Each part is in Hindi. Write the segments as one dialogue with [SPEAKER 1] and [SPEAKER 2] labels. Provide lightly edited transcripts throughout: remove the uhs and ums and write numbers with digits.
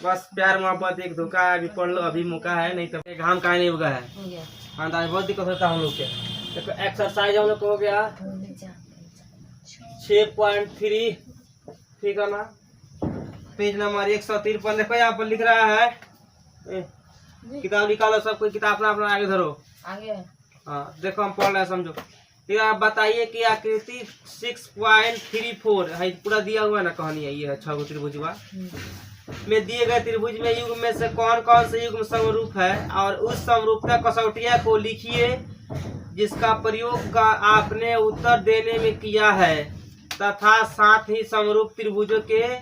[SPEAKER 1] बस प्यार मोहब्बत एक धोखा है, अभी पढ़ लो, अभी मौका है, नहीं तो घाम कहाँ नहीं उगा है। हाँ तो बहुत दिक्कत होता है हम लोग के। देखो एक्सरसाइज हम लोग को हो गया 6.3, ठीक है ना। पेज नंबर 153 देखो यहाँ पर लिख रहा है, किताब निकालो, सब कोई किताब अपना अपना आगे धरो
[SPEAKER 2] आगे।
[SPEAKER 1] हाँ देखो हम पढ़ रहे हैं, समझो। ठीक है, बताइए कि आकृति 6.34 है, पूरा दिया हुआ है ना, कहानी है ये 6 त्रिभुजवा में दिए गए त्रिभुज में युग्म में से कौन कौन से युग्म समरूप है, और उस समरूपता कसौटिया को लिखिए जिसका प्रयोग का आपने उत्तर देने में किया है, तथा साथ ही समरूप त्रिभुजों के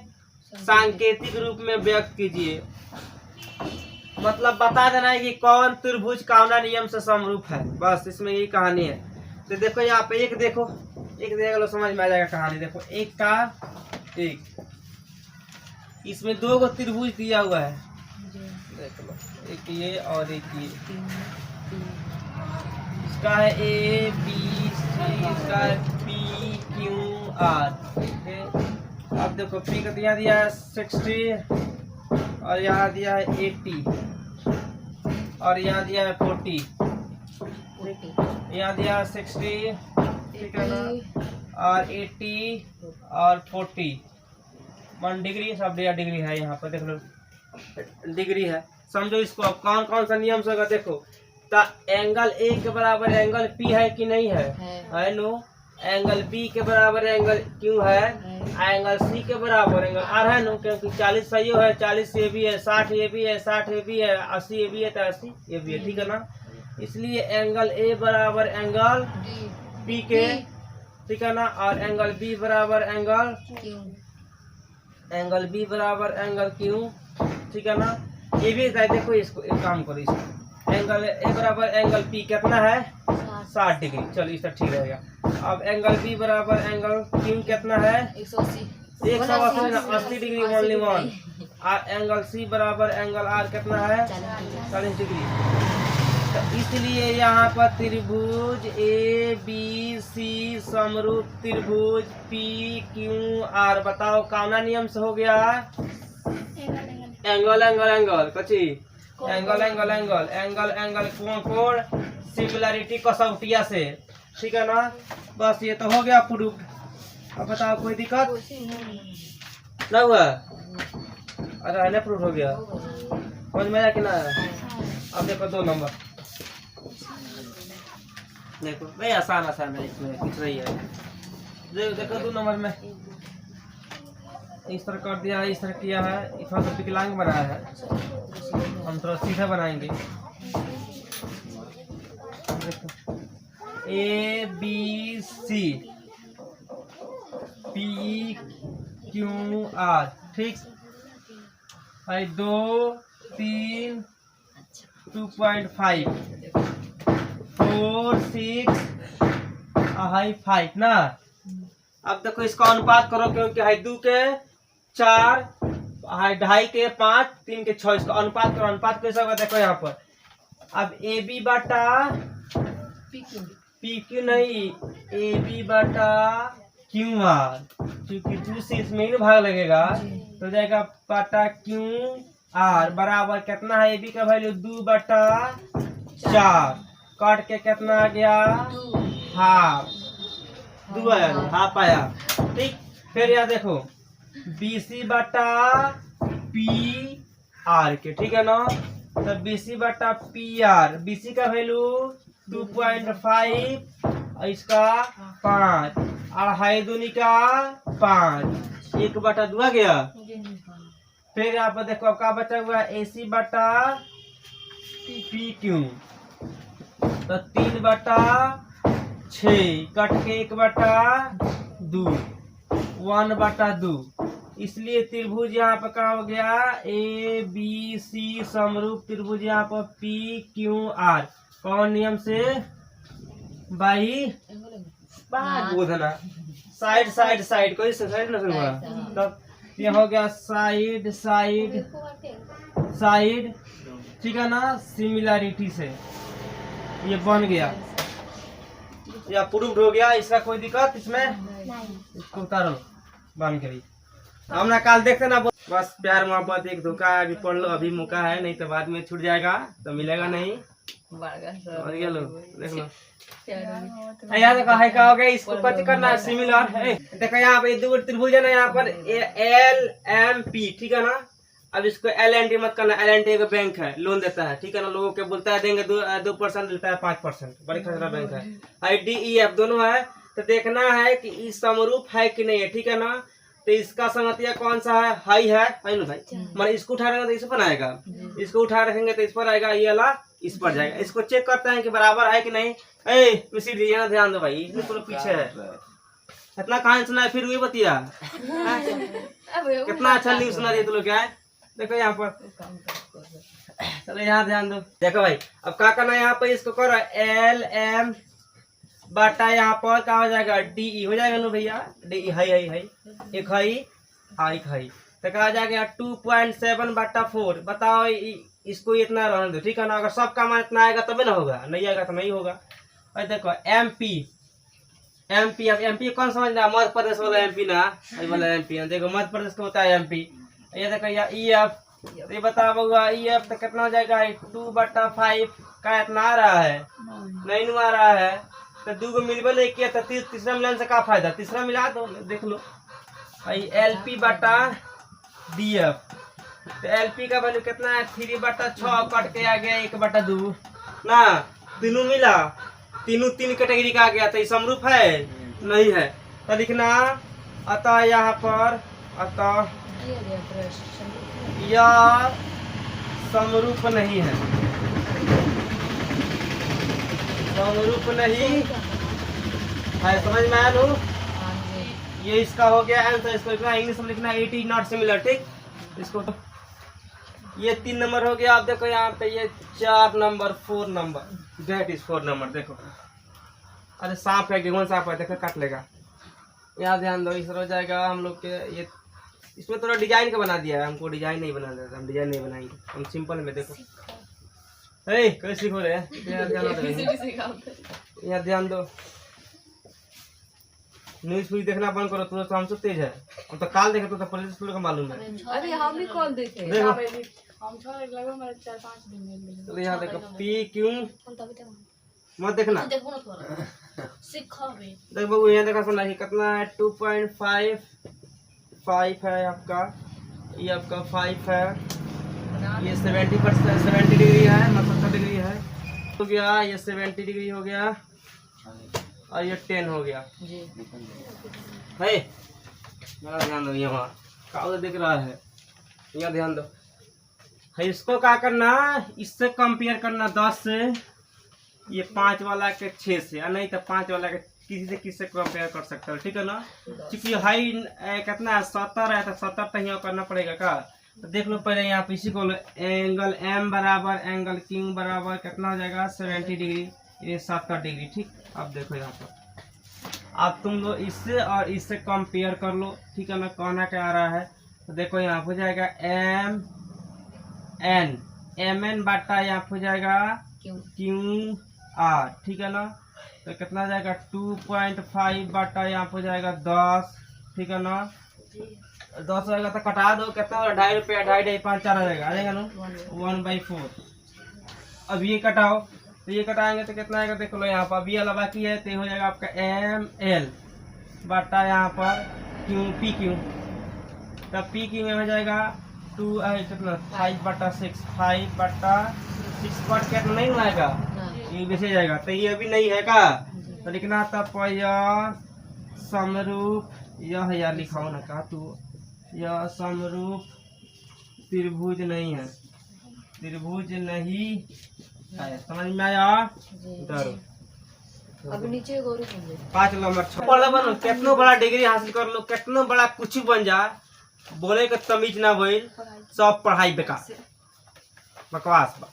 [SPEAKER 1] सांकेतिक रूप में व्यक्त कीजिए। मतलब बता देना है कि कौन त्रिभुज कौना नियम से समरूप है, बस इसमें यही कहानी है। तो देखो यहाँ पे एक देखो, एक देख लो समझ में आ जाएगा कहानी। देखो एक का एक, इसमें 2 गो त्रिभुज दिया हुआ है, देख लो, एक ये और एक ये। इसका है ए बी सी, इसका है पी क्यू आर। अब देखो पी का दिया है 60, और यहाँ दिया है 80, और यहाँ दिया है 40, यहाँ दिया है 60, ठीक है ना, और 80 और 40। 1 डिग्री सब डिग्री है, यहाँ पर देख लो डिग्री है। समझो इसको अब कौन कौन सा नियम से होगा। देखो एंगल ए के बराबर एंगल पी है कि नहीं है नो। एंगल बी के बराबर एंगल क्यू है, एंगल सी के बराबर एंगल आर है नो, क्योंकि 40 सही है, 40 ये भी है, 60 ये भी है, 60 ये भी है, 80 ये भी है, तो 80 ये भी है, ठीक है ना। इसलिए एंगल ए बराबर एंगल बी के, ठीक है ना, और एंगल बी बराबर एंगल बी बराबर एंगल क्यू, ठीक है ना। ये भी देखो इसको एक काम करो, इसको एंगल ए बराबर एंगल पी कितना है 60 डिग्री, चलो इसका ठीक रहेगा। अब एंगल बी बराबर एंगल क्यू कितना है 180 डिग्री ओनली वन। और एंगल सी बराबर एंगल आर कितना है 40 डिग्री। तो इसलिए यहाँ पर त्रिभुज ए बी सी समरूप त्रिभुज पी क्यू आर, बताओ कौना नियम से हो गया। एंगल एंगल एंगल कची angle angle angle angle angle कोण कोण सिमिलरिटी कसौटिया से, ठीक है ना। बस ये तो हो गया प्रूफ। अब बताओ कोई दिक्कत ना हुआ? अच्छा है प्रूफ हो गया, समझ में आया कि ना। अब देखो 2 नंबर, देखो भाई आसान आसान है, इसमें कुछ नहीं है। देखो 2 नंबर में इस तरह कर दिया है, इस तरह किया है, इस तरह विकलांग बनाया है, हम थोड़ा सीधा बनाएंगे। A B C P Q R, ठीक है, 2 3 2.5 4 6 5 ना। अब देखो इसका अनुपात करो, क्योंकि है 2 के 4, 2.5 के 5, 3 के 6, इसका अनुपात करो। अनुपात कैसे होगा देखो यहाँ पर। अब ए बी बटा पी क्यू नहीं, ए बी बटा क्यू आर, क्योंकि 2 से इसमें ही भाग लगेगा तो जाएगा बटा क्यू आर बराबर कितना है। ए बी का वैल्यू 2 बटा 4, काट के कितना आ गया हाफ, 2 आया हाफ आया, ठीक। फिर यहाँ देखो बी सी बटा पी आर के, ठीक है ना। तो बी सी बटा पी आर, बी सी का वैल्यू 2.5, इसका 5, और हाई दूनी का 5, 1 बटा 2 आ गया। फिर यहाँ पर देखो क्या बचा हुआ है, ए सी बटा पी क्यू, तो 3 बटा 6, कट के 1 बटा 2, 1 बटा 2। इसलिए त्रिभुज यहाँ पर क्या हो गया, ए बी सी समरूप त्रिभुज यहाँ पर पी क्यू आर, कौन नियम से बाई बोधना, साइड साइड साइड, कोई साइड ना सुनवा, तब ये हो गया साइड साइड साइड, ठीक है ना, सिमिलरिटी से ये बन गया, या प्रूव्ड हो गया। इसका कोई दिक्कत इसमें, इसको उतारो बंद करिए, हमने काल देखते ना। बस प्यार मोहब्बत एक धोखा है, अभी पढ़ लो, अभी मौका है, नहीं तो बाद में छूट जाएगा तो मिलेगा नहीं। और ये लो देख लो यहाँ देखो है क्या हो गया, इसको कथी करना है सिमिलर है। देखो यहाँ पे दो त्रिभुज है ना, यहाँ पर एल एम पी, ठीक है ना। अब इसको एल एन टी मत करना, एल एन टी एक बैंक है, लोन देता है, ठीक है ना। लोगों के बोलता है देंगे 2% देता है 5%, बड़ी खतरा बैंक है। आई डी ई एफ दोनों है, तो देखना है कि इस समरूप है कि नहीं है, ठीक है ना। तो इसका संगतिया कौन सा है, हाई है ना भाई। मतलब इसको उठा रखेंगे तो इस पर आएगा, इसको उठा रखेंगे तो इस पर आएगा, ये वाला इस पर जाएगा। इसको चेक करते हैं कि बराबर है कि नहीं। ए ध्यान दो भाई, इसमें थोड़ा पीछे है, इतना कहानी सुना है फिर वही बतिया। कितना अच्छा न्यूज सुना दिया तुम लोग, क्या है देखो यहाँ पर। चलो यहाँ ध्यान दो, देखो भाई अब क्या करना है, यहाँ पर इसको करो एल एम बटा यहाँ पर क्या हो जाएगा, डी ई हो जाएगा ना भैया, D E high high high एक हाई एक हाई, तो क्या हो जाएगा 2.7 बटा 4। बताओ इसको इतना रहने दो, ठीक है ना। अगर सबका मान इतना आएगा तभी ना होगा, नहीं आएगा तो नहीं होगा। और देखो एम पी, अब एम पी कौन समझना, मध्य प्रदेश वाला एम पी ना, वाला एम पी। देखो मध्य प्रदेश का होता है एम पी। ये देखो या ई एफ, ये बताओ बउआ ई एफ तो कितना हो जाएगा, 2/5 का इतना आ रहा है, नहीं आ रहा है। तो 2 को मिलबे नहीं किया तो तीसरा मिलाने से क्या फायदा, तीसरा मिला दो, देख लो। एल पी बटा डी एफ, तो एल पी का वैल्यू कितना है, 3/6 कट के आ गया 1/2 ना, तीनों मिला, तीनों 3 कैटेगरी का आ गया, तो ये समरूप है नहीं है। तो लिखना अतः यहाँ पर, अतः यह समरूप नहीं है, समरूप नहीं है, समझ में आया लो। ये इसका हो गया आंसर। इसको लिखना इंग्लिश में लिखना इट इज नॉट सिमिलर, ठीक। इसको ये 3 नंबर हो गया। आप देखो यहाँ पे ये 4 number 4 number, that is 4 number. देखो अरे सांप है, गेहूं सांप है, देखो काट लेगा। यहाँ ध्यान दो, इस हो जाएगा हम लोग के ये, इसमें थोड़ा डिजाइन का बना दिया है, हमको डिजाइन नहीं बना देता, हम डिजाइन नहीं बनाएंगे, हम सिंपल में। देखो कैसे सीखो रहे, यहाँ ध्यान दो। न्यूज फ्यूज देखना बंद करो, तुरंत तो हमसे तेज है, हम तो काल देखे तो पुलिस का मालूम है।
[SPEAKER 2] अरे हम भी कॉल देखे,
[SPEAKER 1] देखो
[SPEAKER 2] हम लगभग 4-5 दिन।
[SPEAKER 1] तो यहाँ देखो पी क्यों मत देखना,
[SPEAKER 2] देखो ना थोड़ा सीखो भी।
[SPEAKER 1] देखो यहाँ देखा सुना कितना है, 2.5 है आपका, ये आपका 5 है, ये 70 डिग्री है, मतलब 70 डिग्री है हो गया, ये 70 डिग्री हो गया, और ये 10 हो गया जी है। ध्यान दो, यहाँ कागज दिख रहा है, यहाँ ध्यान दो है। इसको क्या करना, इससे कंपेयर करना 10 से, ये 5 वाला के 6 से, या नहीं तो 5 वाला के किसी से कंपेयर कर सकते हो, ठीक है ना। क्योंकि हाई कितना है 70 है, तो 70 तो यहाँ करना पड़ेगा का। तो देख लो पहले यहाँ पे इसी को एंगल एम बराबर एंगल क्यू बराबर कितना हो जाएगा 70 डिग्री, ये 70 डिग्री, ठीक। अब देखो यहाँ पर अब तुम लोग इससे और इससे कंपेयर कर लो, ठीक है ना। कहना क्या आ रहा है, तो देखो यहाँ हो जाएगा एम एन बटा यहाँ हो जाएगा क्यू आर, ठीक है ना। तो कितना हो जाएगा 2.5 बटा यहाँ हो जाएगा 10, ठीक है ना। 10 होगा तो कटा दो, कितना होगा 2.5 रुपया, 2.5 5 4 आ जाएगा ना 1/4। अब ये कटाओ, तो ये कटाएंगे तो कितना आएगा देख लो यहाँ पर। अब ये वाला बाकी है, तो हो जाएगा आपका एम एल बटा यहाँ पर क्यू पी क्यू, तब पी क्यू में हो जाएगा 2 कितना 5/6, 5/6 पर कितना नहीं आएगा, ये बेचे जाएगा। तो ये अभी नहीं है का, तो लिखना तब यह समरूप, यह यार लिखाओ ना का तू, यह समरूप त्रिभुज नहीं है, त्रिभुज नहीं है, समझ में आया।
[SPEAKER 2] अब नीचे
[SPEAKER 1] 5 नंबर पढ़ बनो, कितना बड़ा डिग्री हासिल कर लो, कितना बड़ा कुछ बन जा, बोले के तमीज ना भइल, सब पढ़ाई बेकार बकवास बा।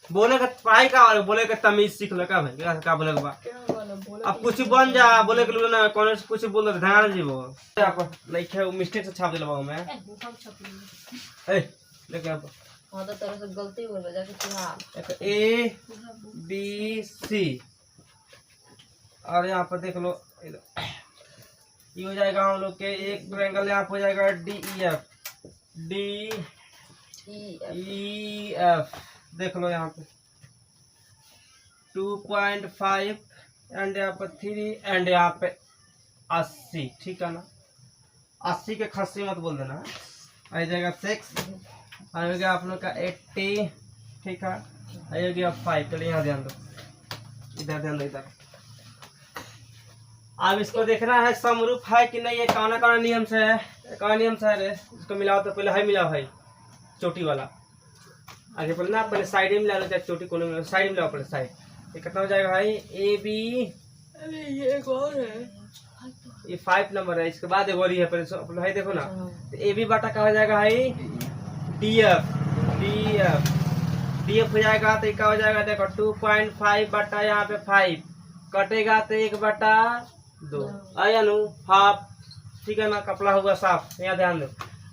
[SPEAKER 1] बोले के पढ़ाई का और बोले के तमीज सीख लो का भाई, क्या बोले के बा। अब कुछ बन जा, बोले के ना कौन कुछ बोल ध्यान जीवो नहीं खे, मिस्टेक से छाप दिलवा मैं लेके अब
[SPEAKER 2] हां तो तरह से गलती हो गई, जाके तू
[SPEAKER 1] ए बी सी, और यहाँ पर देख लो ये हो जाएगा हम लोग के एक ट्रायंगल, यहाँ हो जाएगा D E F, D
[SPEAKER 2] E
[SPEAKER 1] F देख लो यहाँ पे 2.5 एंड यहाँ पे 3 एंड यहाँ पे 80, ठीक है ना। 80 के खस्सी मत बोल देना, आ जाएगा 6, आ गया आप लोग का 80, ठीक है, आ गया 5। चलिए यहाँ ध्यान दो, इधर ध्यान दो, इधर। अब इसको देखना है समरूप है कि नहीं, ये कौन कौन नियम से है, कौन नियम से है रे। इसको मिलाओ तो पहले है मिलाओ भाई, चोटी वाला आगे पहले ना, पहले साइड में मिला लो, चाहे चोटी कोने में, साइड में मिलाओ पहले साइड। ये कितना हो जाएगा भाई, ए बी, ये कौन है, ये 5 नंबर है। इसके बाद एक और ही है, पहले भाई देखो ना, तो ए बी बटा क्या हो जाएगा भाई, D F, D F, D F हो जाएगा। तो क्या हो जाएगा देखो 2.5 बटा यहाँ पे 5 कटेगा तो 1/2 आया नु, हाफ, ठीक है ना, कपड़ा हुआ साफ। यहाँ ध्यान दो।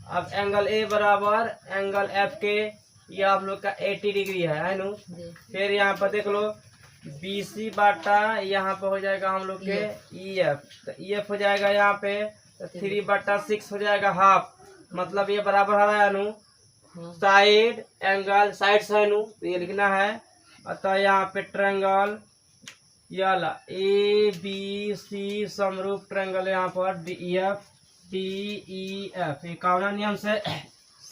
[SPEAKER 1] अब एंगल ए बराबर एंगल एफ के, ये आप लोग का 80 डिग्री है नु। फिर यहाँ पर देख लो BC बटा यहाँ पे हो जाएगा हम लोग के EF, तो EF हो जाएगा यहाँ पे 3/6 हो जाएगा हाफ, मतलब ये बराबर है या नु साइड एंगल, साइड से नु, तो ये लिखना है। अतः यहाँ पे ट्रायंगल ये वाला ABC समरूप ट्रायंगल यहाँ पर DEF DEF, ये कौन नियम से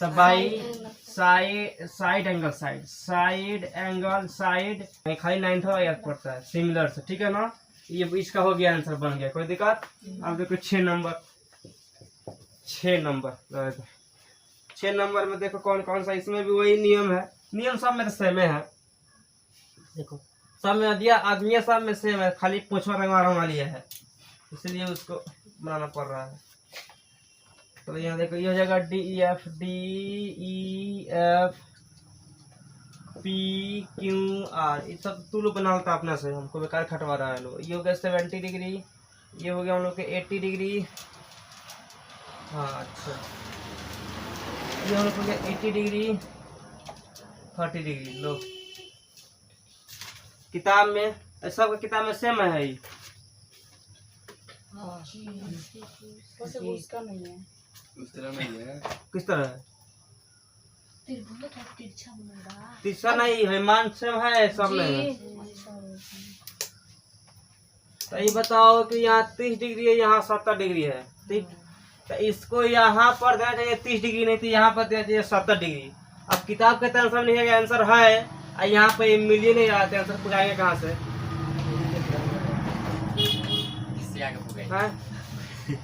[SPEAKER 1] by side angle side angle side, खाली 9 याद पड़ता है सिमिलर से, ठीक है ना। ये इसका हो गया, आंसर बन गया, कोई दिक्कत। अब देखो 6 नंबर, 6 नंबर में देखो कौन कौन सा, इसमें भी वही नियम है, नियम सब में तो सेम है। देखो सब में दिया आदमी, सब में सेम है, खाली पूछवा रंगवा लिया है, इसलिए उसको बनाना पड़ रहा है। तो यहाँ देखो ये हो जाएगा DEF PQR, ये सब तू लोग बनाता अपना से, हमको बेकार खटवा रहा है लोग। ये हो गया 70 डिग्री, ये हो गया हम लोग के 80 डिग्री, हाँ अच्छा, ये हम लोग हो गया 80 डिग्री 30 डिग्री। लो किताब में, सब किताब में सेम है ये।
[SPEAKER 2] उसका नहीं है,
[SPEAKER 3] उस तरह नहीं है।
[SPEAKER 1] किस तरह है, तिरछा नहीं है, मान सेम है सब में। तो ये बताओ कि यहाँ 30 डिग्री है, यहाँ 70 डिग्री है, ठीक। तो इसको यहाँ पर देना चाहिए 30 डिग्री, नहीं तो यहाँ पर देना चाहिए 70 डिग्री। अब किताब के आंसर नहीं है, आंसर है, और यहाँ पे मिल ही नहीं रहा था, आंसर पुगाएंगे कहाँ से,
[SPEAKER 3] इससे आगे पुगाएंगे।
[SPEAKER 1] है?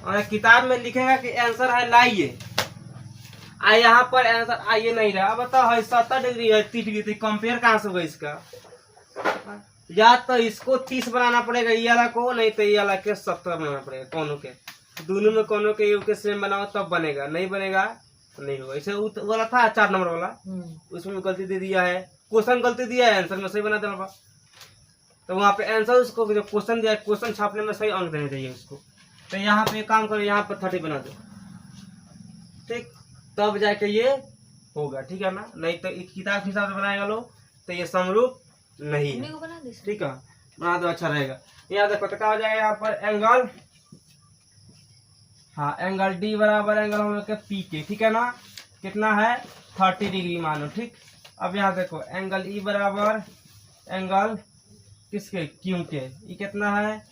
[SPEAKER 1] और किताब में लिखेगा कि आंसर है लाइए, आ यहाँ पर आंसर आइए नहीं रहा। बताओ है 70 डिग्री है 30 डिग्री, तो कंपेयर कहाँ से होगा इसका, या तो इसको 30 बनाना पड़ेगा ये वाला को, नहीं तो ये वाला के 70 बनाना पड़ेगा, कोनो के दोनों में कोनो के यू के सेम बनाओ तब बनेगा, नहीं बनेगा तो नहीं होगा। इसे वाला था 4 नंबर वाला, उसमें गलती दे दिया है, क्वेश्चन गलती दिया है, आंसर में सही बना देना, तो वहाँ पे आंसर उसको जो क्वेश्चन दिया है, क्वेश्चन छापने में सही अंक देने चाहिए उसको। तो यहाँ पे काम करो, यहाँ पर 30 बना दो, ठीक, तब जाके ये होगा, ठीक है ना। नहीं तो किताब के हिसाब से बनाएगा लो तो ये समरूप नहीं है, ठीक है, बना दो, अच्छा रहेगा। यहाँ देखो तो क्या हो जाएगा, यहाँ पर एंगल, हाँ एंगल D बराबर एंगल हम लोग के P के, ठीक है ना, कितना है 30 डिग्री मानो, ठीक। अब यहाँ देखो एंगल E बराबर एंगल किसके, Q के, ये कितना है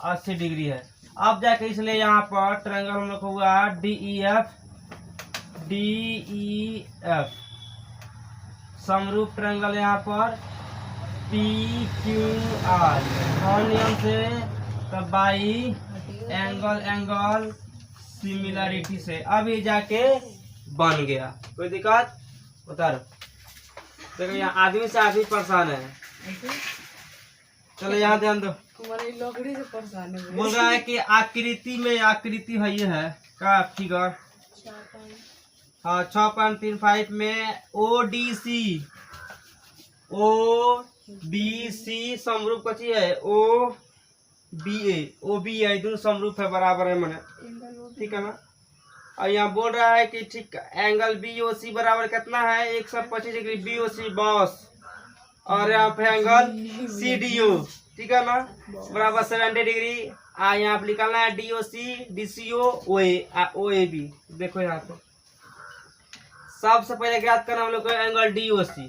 [SPEAKER 1] 80 डिग्री है। अब जाके इसलिए यहाँ पर ट्रायंगल हम लोग हुआ DEF समरूप ट्रायंगल यहाँ पर PQR, और नियम से तब बाई एंगल सिमिलरिटी से। अब ये जाके बन गया, कोई दिक्कत बता रहा। देखो यहाँ आदमी से आदमी परेशान है, चलो यहाँ ध्यान दो,
[SPEAKER 2] लकड़ी से परेशान है।
[SPEAKER 1] बोल रहा है कि आकृति में, आकृति है ये है का फिगर, हाँ 6.35 में ODC समरूप कची है, OBA दोनों समरूप है, बराबर है मैंने, ठीक है ना। और यहाँ बोल रहा है कि ठीक एंगल BOC बराबर कितना है 125 डिग्री, BOC बॉस, और यहाँ पे एंगल CDO, ठीक है ना, बराबर 70 डिग्री। यहाँ पे निकालना है DOC DCO OAB। देखो यहाँ पे सबसे पहले ज्ञात करना हम लोग को एंगल डी ओ सी।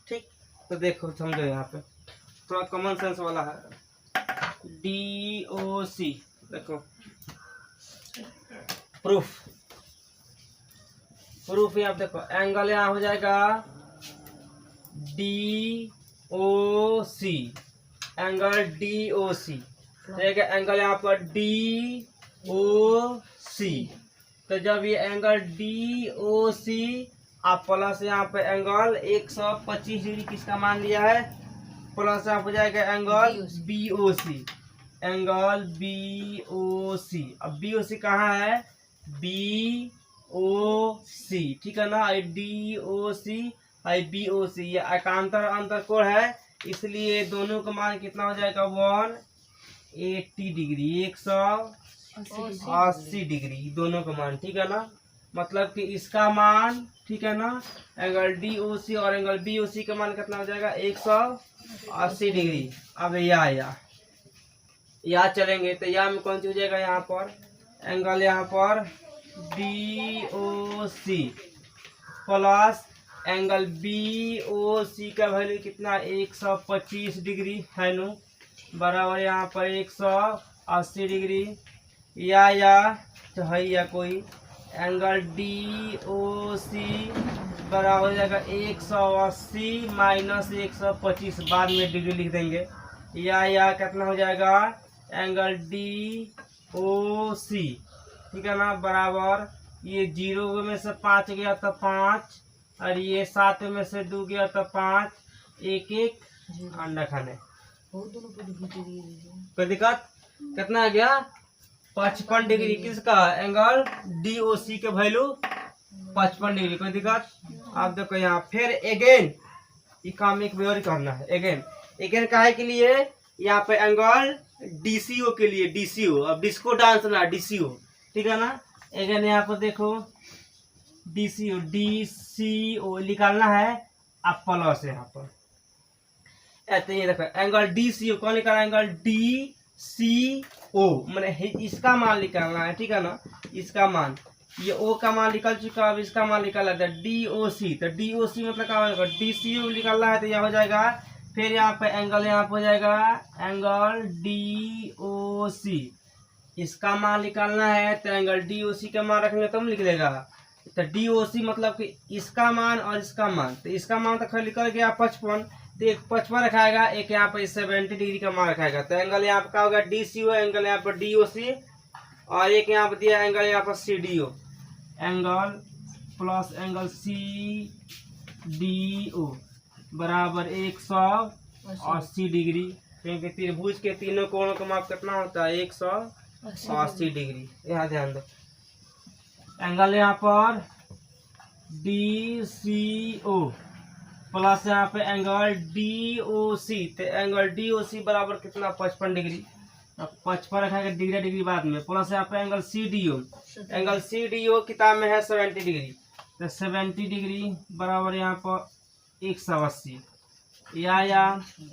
[SPEAKER 1] ठीक, तो देखो समझो यहाँ पे थोड़ा कॉमन सेंस वाला है। डी ओ सी देखो प्रूफ यहाँ देखो एंगल यहाँ हो जाएगा डी ओ सी, एंगल डी ओ सी, एंगल यहाँ पर डी ओ सी। तो जब ये एंगल डी ओ सी आप प्लस यहाँ पे एंगल 125 डिग्री किसका मान लिया है, प्लस यहाँ हो जाएगा एंगल बी ओ सी, एंगल बी ओ सी। अब बी ओ सी कहाँ है, बी ओ सी, ठीक है ना, डी ओ सी आई बी ओ सी, ये एकांतर अंतर कोण है, इसलिए दोनों का मान कितना हो जाएगा 180 डिग्री, 180 डिग्री दोनों का मान, ठीक है ना। मतलब कि इसका मान, ठीक है ना, एंगल डी ओ सी और एंगल बी ओ सी का मान कितना हो जाएगा 180 डिग्री। अब या चलेंगे तो या में कौन सी हो जाएगा यहाँ पर एंगल यहाँ पर D O C plus angle B O C का वैल्यू कितना 125 डिग्री है नो, बराबर यहाँ पर 180 डिग्री। या तो है या कोई एंगल डी ओ सी बराबर हो जाएगा 180 माइनस 125, बाद में डिग्री लिख देंगे। या कितना हो जाएगा एंगल डी ओ सी, ठीक है ना, बराबर ये 0 में से 5 गया तो 5 और ये 7 में से 2 गया तो 5, एक अंडा खाने कोई दिक्कत। कितना आ गया 55 डिग्री किसका एंगल डी ओ सी के वैल्यू 55 डिग्री, कोई दिक्कत। आप देखो यहाँ फिर अगेन ये काम एक बार करना है, अगेन काहे के लिए, यहाँ पे एंगल डीसीओ के लिए, डीसीओ अब डिस्को डांस ना डीसीओ, ठीक है ना। अगेन यहाँ पर देखो डीसीओ निकालना है आप प्लस यहाँ पर ऐसे ये देखो एंगल डीसीओ कौन निकालना है, एंगल डीसीओ मैंने इसका मान निकालना है, ठीक है ना, इसका मान, ये ओ का मान निकल चुका, अब इसका मान निकाला था डीओसी, तो डीओसी मतलब क्या होगा डीसीओ निकालना है, तो यह हो जाएगा फिर यहाँ पे एंगल यहाँ पे हो जाएगा एंगल डीओसी, इसका मान निकालना है तो एंगल डीओसी का मान रखेंगे तब लिख देगा। तो डीओसी मतलब कि इसका मान और इसका मान, तो इसका मान तो खैर निकल गया 55, तो एक 55 रखाएगा, एक यहाँ पे 70 डिग्री का मान रखाएगा, तो एंगल यहाँ पे क्या होगा डीसीओ, एंगल यहाँ पर डीओसी और एक यहाँ पर दिया एंगल यहाँ पर CDO, angle plus angle C D O बराबर 180 डिग्री, क्योंकि त्रिभुज के तीनों कोणों का माप कितना होता है 180 डिग्री। यहाँ ध्यान दो एंगल यहाँ पर डी सी ओ प्लस यहाँ पे एंगल डी ओ सी, तो एंगल डी ओ सी बराबर कितना 55 डिग्री, 55 रखेंगे डिग्री बाद में, प्लस यहाँ पे angle C D O, angle C D O किताब में है 70 डिग्री, तो 70 डिग्री बराबर यहाँ पर 180। या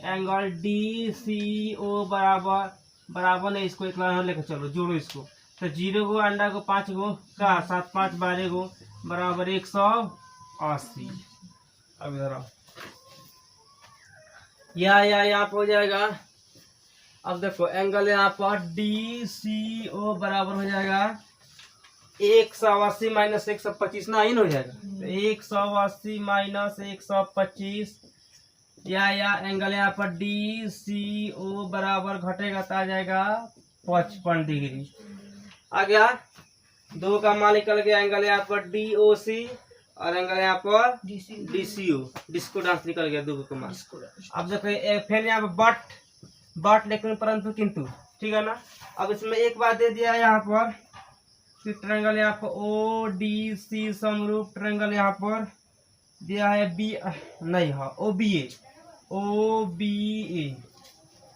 [SPEAKER 1] एंगल डी सी ओ बराबर नहीं, इसको एक लाइन लेकर चलो जोड़ो इसको, तो 0 गो अंडा को 5 गो का 7 5 12 गो बराबर 180। अब इधर आओ या यहाँ पर हो जाएगा, अब देखो एंगल यहाँ पर डी सी ओ बराबर हो जाएगा 180 माइनस 125 ना इन हो जाएगा, तो 180 माइनस 125 या एंगल यहाँ पर डी सी ओ बराबर घटेगा तो आ जाएगा 55 डिग्री। आ गया 2 का मान निकल गया, एंगल यहाँ पर डी ओ सी और एंगल यहाँ पर डीसीओ डिस्को डांस निकल गया 2 का मान। अब देखो फिर यहाँ पर बट लेकिन परंतु किंतु, ठीक है ना। अब इसमें एक बात दे दिया है यहाँ पर कि ट्रायंगल यहाँ पर ओ डी सी समरूप ट्रायंगल यहाँ पर दिया है बी नहीं है ओ बी ए,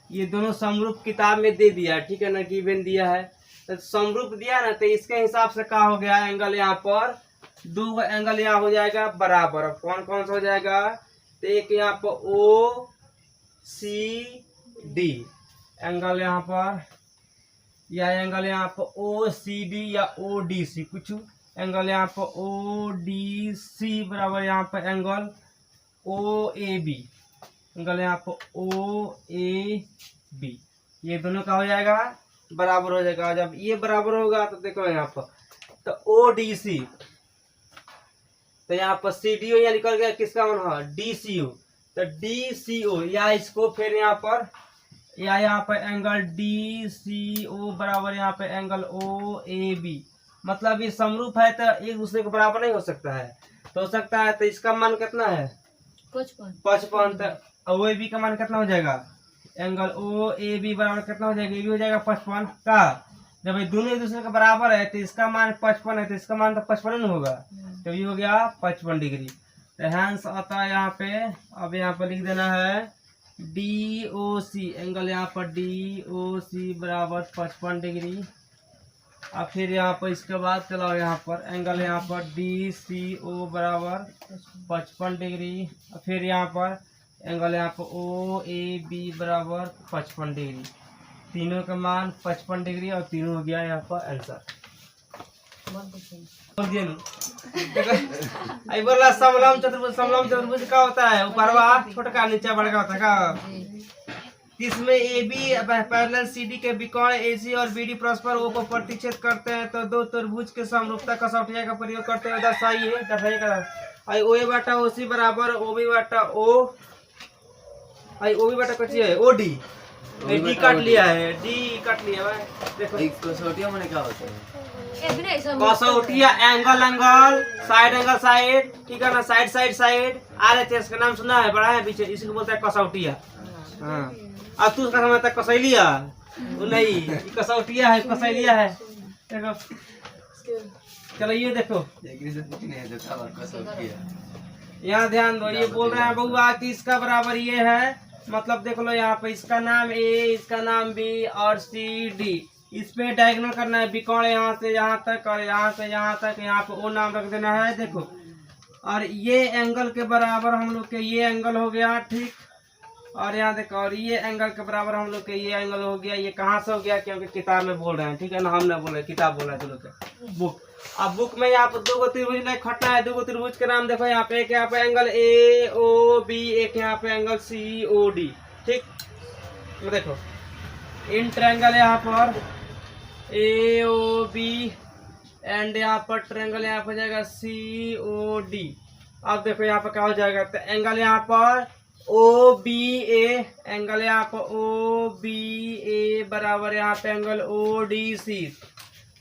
[SPEAKER 1] ये दोनों समरूप किताब में दे दिया है, ठीक है ना, गिवन दिया है, तो समरूप दिया ना, तो इसके हिसाब से क्या हो गया एंगल यहाँ पर 2 एंगल यहाँ हो जाएगा बराबर, कौन कौन सा हो जाएगा, तो एक यहाँ पर ओ सी डी एंगल यहाँ पर, या एंगल यहाँ पर ओ सी डी या ओ डी सी कुछ एंगल यहाँ पर ओ डी सी बराबर यहाँ पर angle O A B, angle यहाँ पर ओ ए बी, ये दोनों का हो जाएगा बराबर हो जाएगा। जब ये बराबर होगा तो देखो यहाँ पर तो ओ डी सी, तो यहाँ पर सी डी ओ या निकल गया, किसका मान है डी सी ओ, तो डी सी ओ या इसको फिर यहाँ पर या यहाँ पर एंगल डी सी ओ बराबर यहाँ पे एंगल ओ ए बी, मतलब ये समरूप है तो एक दूसरे के बराबर नहीं हो सकता है, तो हो सकता है तो इसका मान कितना है 55, तो ओ ए बी का मान कितना हो जाएगा एंगल ओ ए बी बराबर कितना हो जाएगा, ये भी हो जाएगा 55 का। जब ये दोनों एक दूसरे के बराबर है तो इसका मान 55 है तो इसका मान तो 55 नहीं होगा, तो ये हो गया 55 डिग्री। तो हैंस आता है यहाँ पे, अब यहाँ पर लिख देना है डी ओ सी, एंगल यहाँ पर डी ओ सी बराबर 55 डिग्री। अब फिर यहाँ पर इसके बाद चलाओ यहाँ पर एंगल यहाँ पर डी सी ओ बराबर 55 डिग्री। और फिर यहाँ पर एंगल यहाँ पर ओ ए बी बराबर 55 डिग्री, तीनों का मान 55 डिग्री और तीनों हो गया यहाँ पर आंसर। बोला समलम चतुर्भुज का होता है ऊपरवा छोटका नीचे बड़का होता है का, इसमें A B parallel C D के विकोण ए सी और बी डी परस्पर ओ को प्रतिच्छेद करते हैं तो दो त्रिभुज के समरूपता कसौटिया का प्रयोग करते हुए दर्शाइए। ओ ए बटा ओ सी बराबर ओ बी बटा ओ बी बटा कच्ची है ओ डी, डी काट लिया है, डी काट लिया है। देखो
[SPEAKER 3] कसौटिया मैंने क्या होता है,
[SPEAKER 1] कसौटिया एंगल साइड, ठीक है ना, साइड RHS का नाम सुना है, बड़ा है पीछे, इसी को बोलते हैं कसौटिया। हाँ, अब तू उसका समझता है कसैलिया, नहीं कसौटिया है, कसैलिया है। देखो चलो ये देखो यहाँ ध्यान दो, ये बोल रहे हैं बउआ कि इसका बराबर ये है, मतलब देख लो यहाँ पे इसका नाम ए, इसका नाम बी और सी डी, इस पे डायगोनल करना है विकोण यहाँ से यहाँ तक और यहाँ से यहाँ तक, यहाँ पे ओ नाम रख देना है। देखो और ये एंगल के बराबर हम लोग के ये एंगल हो गया, ठीक, और यहाँ देखो और ये एंगल के बराबर हम लोग के ये एंगल हो गया। ये कहाँ से हो गया, क्योंकि किताब में बोल रहे हैं, ठीक है ना, हम ना बोल रहे, किताब बोल रहे हैं चलो बुक। अब बुक में यहाँ पर दो गो त्रिभुज नहीं खटना है, दो गो त्रिभुज के नाम देखो यहाँ पे, एक यहाँ पे एंगल ए ओ बी, एक यहाँ पे एंगल सी ओ डी, ठीक। तो देखो इन ट्रायंगल यहाँ पर ए ओ बी एंड यहाँ पर ट्रायंगल यहाँ पर जाएगा सी ओ डी। अब देखो यहाँ पर क्या हो जाएगा, तो एंगल यहाँ पर ओ बी ए, एंगल यहाँ पर ओ बी ए बराबर यहाँ पे angle O D C,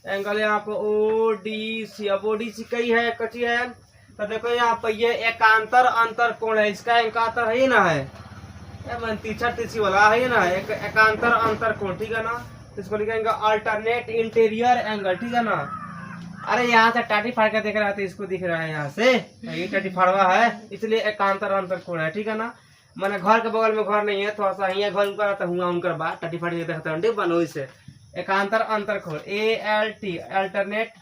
[SPEAKER 1] angle यहाँ पर ओ डी सी। अब ओ डी सी कई है, कची है, तो देखो यहाँ पर ये एकांतर अंतर कोण है, इसका एकांतर है ना, है तीसरा तीसरी वाला है ना, एक एकांतर अंतर कोण, ठीक है ना, इसको लिखेंगे अल्टरनेट इंटीरियर एंगल, ठीक है ना। अरे यहाँ से टाटी फाड़ के देख रहा है तो इसको दिख रहा है यहाँ से, ये टाटी फाड़वा है इसलिए एकांतर अंतर कोण है, ठीक है ना। मैंने घर के बगल में घर नहीं है, थोड़ा सा यहाँ घर उनका रहता हुआ उनकर बात टाटी फाड़ी देखता हूँ बनो, इसे एकांतर अंतर कोण ALT alternate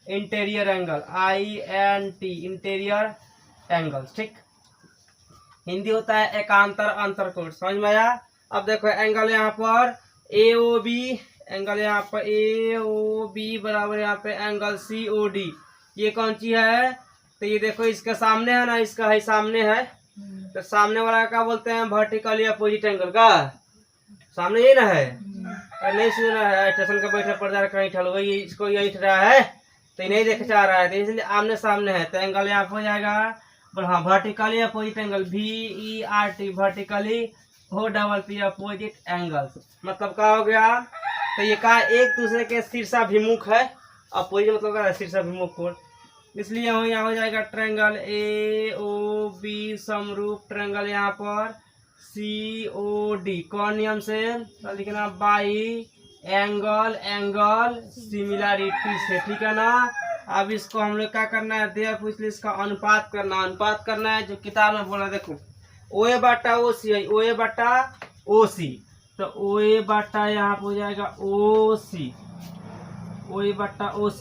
[SPEAKER 1] interior angle, INT interior angle, ठीक। हिंदी होता है एकांतर अंतर कोण, समझ में आया। अब देखो एंगल यहाँ पर AOB, एंगल यहाँ पर AOB बराबर यहाँ पे एंगल COD, ये कौन सी है, तो ये देखो इसके सामने है ना, इसका है सामने है, तो सामने वाला क्या बोलते हैं वर्टिकली अपोजिट एंगल का, सामने ये ना है, नहीं सुना है, स्टेशन का बैठा पड़ जा रहा कहीं ठल वही इसको यही रहा है तो ये नहीं देख चाह रहा है, तो इसलिए आमने सामने है, तो एंगल यहाँ हो जाएगा हाँ vertically opposite angle VERT, vertically हो डबल पी अपोजिट एंगल, मतलब क्या हो गया, तो ये का एक दूसरे के शीर्षाभिमुख है, अपोजिट मतलब क्या है शीर्षाभिमुख कोण, इसलिए यहाँ हो जाएगा ट्रायंगल AOB समरूप ट्रायंगल यहाँ पर COD, कौन नियम से लिखना, बाई एंगल सिमिलरिटी से, ठीक है ना। अब इसको हम लोग क्या करना है, देखो इसलिए इसका अनुपात करना है जो किताब में बोला, देखो OA बटा OC है, OA बटा OC, तो OA बटा यहाँ पर हो जाएगा OC, OA बटा OC,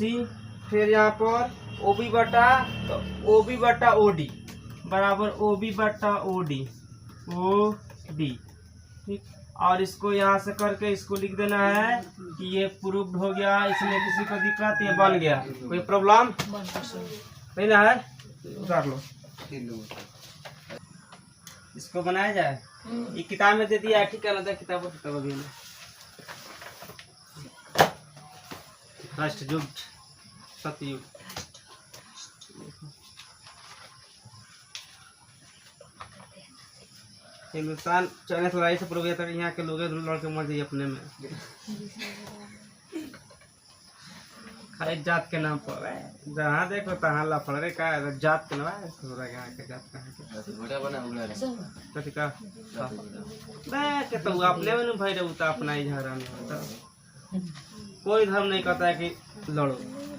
[SPEAKER 1] फिर यहाँ पर OB बटा, तो OB बटा OD बराबर OB बटा OD, ठीक। और इसको यहाँ से करके इसको लिख देना है कि ये प्रूव्ड हो गया, इसमें किसी को दिक्कत, ये बन गया, कोई प्रॉब्लम नहीं ना है। उतार लो, इसको बनाया जाए। ये किताब में दे दिया है, ठीक है ना, किताब अभी में राष्ट्रयुग सतयुग। हिंदुस्तान चाइना से लड़ाई से पूर्व तक यहाँ के लोग लड़ के मर जाइए अपने में, खाली जात के नाम पर है। जहाँ देखो तहाँ लफड़ रे का जात के नाम है, यहाँ के जात कहाँ के कथी का के तो अपने में भाई रहता अपना ही झगड़ा में होता। कोई धर्म नहीं कहता है कि लड़ो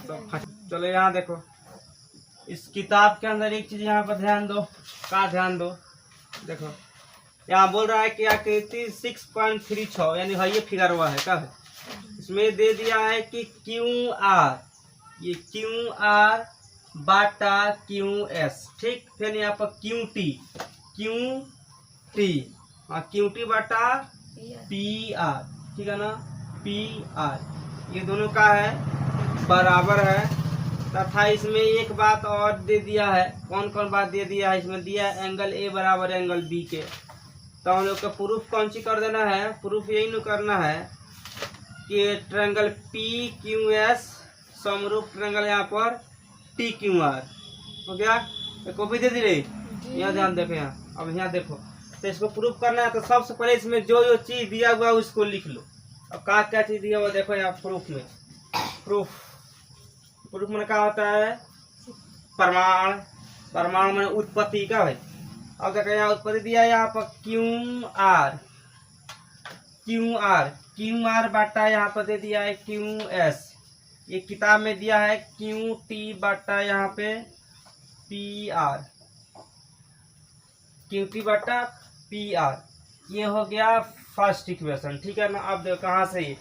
[SPEAKER 1] तो। चलो यहाँ देखो, इस किताब के अंदर एक चीज यहाँ पर ध्यान दो, का ध्यान दो, देखो यहाँ बोल रहा है कि आकृति 6.36 यानी है ये फिगर हुआ है, क्या है इसमें दे दिया है कि क्यू आर, ये क्यू आर बाटा क्यू एस, ठीक। फिर यहाँ पर क्यू टी क्यू टी बाटा पी आर, ठीक है ना, पी आर, ये दोनों का है बराबर है। तथा इसमें एक बात और दे दिया है, कौन कौन बात दे दिया है, इसमें दिया है एंगल ए बराबर एंगल बी के। तो हम लोग का प्रूफ कौन सी कर देना है, प्रूफ यही न करना है कि ट्रायंगल पी क्यू एस समरूप ट्रायंगल यहाँ पर टी क्यू आर हो गया। तो कॉपी दे दी रही, यहाँ ध्यान देखो, यहाँ अब यहाँ देखो। तो इसको प्रूफ करना है तो सबसे पहले इसमें जो जो चीज दिया हुआ है उसको लिख लो। अब क्या चीज दिया हुआ देखो यहाँ प्रूफ में, प्रूफ में क्या होता है, प्रमाण में उत्पत्ति का है। अब देखो यहाँ उत्पत्ति दिया है यहाँ पर क्यू आर बाटा यहाँ पर दे दिया है क्यू एस, ये किताब में दिया है क्यू टी बाटा यहाँ पे P are, Q T Bata P R, ये हो गया फर्स्ट इक्वेशन, ठीक है ना। अब देखो कहाँ से ये,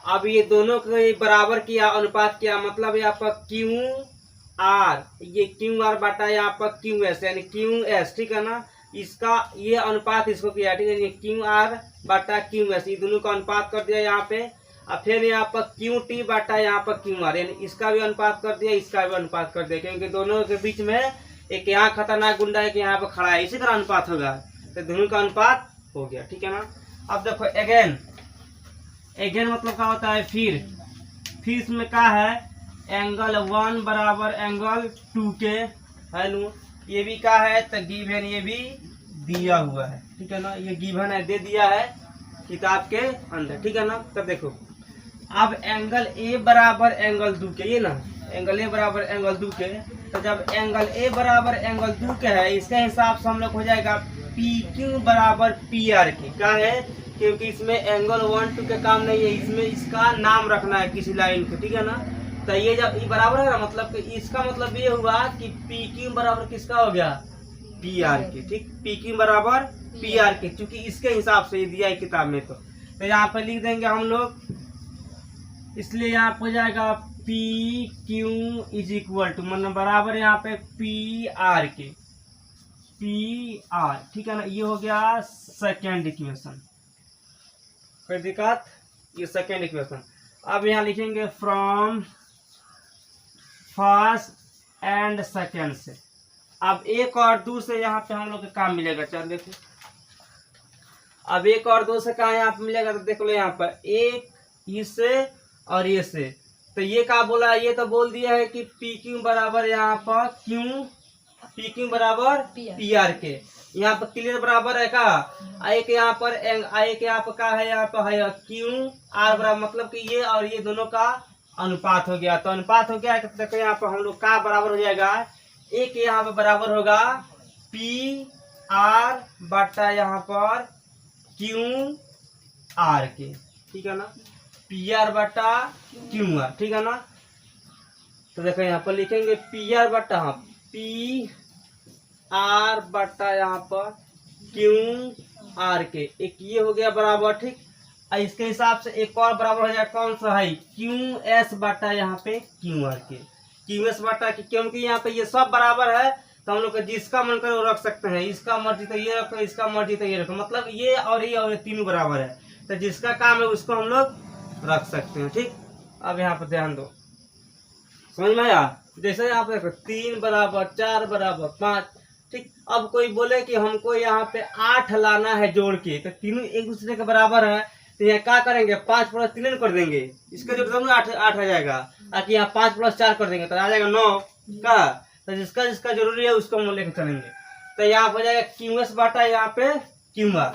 [SPEAKER 1] अब ये दोनों के बराबर किया, अनुपात किया, मतलब यहाँ पर क्यू आर, ये क्यू आर बाटा यहाँ पर क्यू एस यानी क्यू एस, ठीक है ना, इसका ये अनुपात इसको किया, ठीक है, क्यू आर बाटा क्यू एस, ये दोनों का अनुपात कर दिया यहाँ पे। अब फिर यहाँ पर क्यू टी बाटा यहाँ पर क्यू आर, यानी इसका भी अनुपात कर दिया, इसका भी अनुपात कर दिया, क्योंकि दोनों के बीच में एक यहाँ खतरनाक गुंडा है कि यहाँ पर खड़ा है, इसी तरह अनुपात होगा, तो दोनों का अनुपात हो गया, ठीक है ना। अब देखो अगेन मतलब क्या होता है, फिर इसमें क्या है, एंगल 1 बराबर एंगल 2 के, है नु, ये भी क्या है, तो गिवन ये भी दिया हुआ है, ठीक है ना, ये गिवन है, दे दिया है किताब के अंदर, ठीक है ना। तब देखो अब एंगल ए बराबर एंगल 2 के, ये ना एंगल ए बराबर एंगल 2 के, तो जब एंगल ए बराबर एंगल 2 के है, इसके हिसाब से हम लोग हो जाएगा पी क्यू बराबर पी आर के, क्या है, क्योंकि इसमें एंगल 1 2 के काम नहीं है, इसमें इसका नाम रखना है किसी लाइन को, ठीक है ना। तो ये जब ये बराबर है ना, मतलब कि इसका मतलब ये हुआ कि पी क्यू बराबर किसका हो गया, पी आर के, ठीक, पी क्यू बराबर पी आर के, क्योंकि इसके हिसाब से ये दिया है किताब में। तो यहाँ पे लिख देंगे हम लोग, इसलिए यहाँ पे हो जाएगा P Q is equal to, मतलब बराबर यहाँ पे पी आर के, पी आर, ठीक है ना। ये हो गया सेकेंड इक्वेशन, कोई दिक्कत, ये सेकेंड इक्वेशन। अब यहाँ लिखेंगे फ्रॉम फर्स्ट एंड सेकेंड से। अब एक और दो से यहाँ पे हम लोग का काम मिलेगा, चल देखो, अब एक और दो से कहा यहाँ पे मिलेगा, तो देख लो यहाँ पर एक इससे और ये से, तो ये क्या बोला, ये तो बोल दिया है कि पी क्यू बराबर यहाँ पर पी क्यू बराबर पी आर के, यहाँ पर क्लियर बराबर है का, आई के यहाँ पर क्या है, यहाँ पर है क्यू आर बराबर, मतलब कि ये और ये दोनों का अनुपात हो गया। तो अनुपात हो गया, देखो यहाँ पर हम लोग का बराबर हो जाएगा, एक यहाँ पे बराबर होगा पी आर बटा यहाँ पर क्यू आर के, ठीक है ना, पी आर बटा क्यू आर, ठीक है ना। तो देखो यहाँ पर लिखेंगे पी आर बटा पी आर बटा यहाँ पर क्यू आर के, एक ये हो गया बराबर, ठीक। इसके हिसाब से एक और बराबर हो जाएगा, कौन सा है, क्यू एस बटा यहाँ पे क्यू आर के, क्यू एस बटा, क्योंकि यहाँ पे ये सब बराबर है, तो हम लोग का जिसका मन करे वो रख सकते हैं। इसका मर्जी तो ये रखो, इसका मर्जी तो ये रखो, मतलब ये और ये तीनों बराबर है, तो जिसका काम है उसको हम लोग रख सकते हैं। ठीक, अब यहाँ पर ध्यान दो, समझ में आया? जैसे यहाँ पे देखो 3 बराबर 4 बराबर 5। ठीक, अब कोई बोले कि हमको यहाँ पे 8 लाना है जोड़ के, तो तीनों एक दूसरे के बराबर है, तो यहाँ क्या करेंगे 5 + 3 कर देंगे, इसका जो 8 आ जाएगा। आके यहाँ 5 + 4 कर देंगे तो आ जाएगा 9 का। तो जिसका जिसका जरूरी है उसको हम लेकर चलेंगे। तो यहाँ पर जाएगा QS बाटा यहाँ पे QR,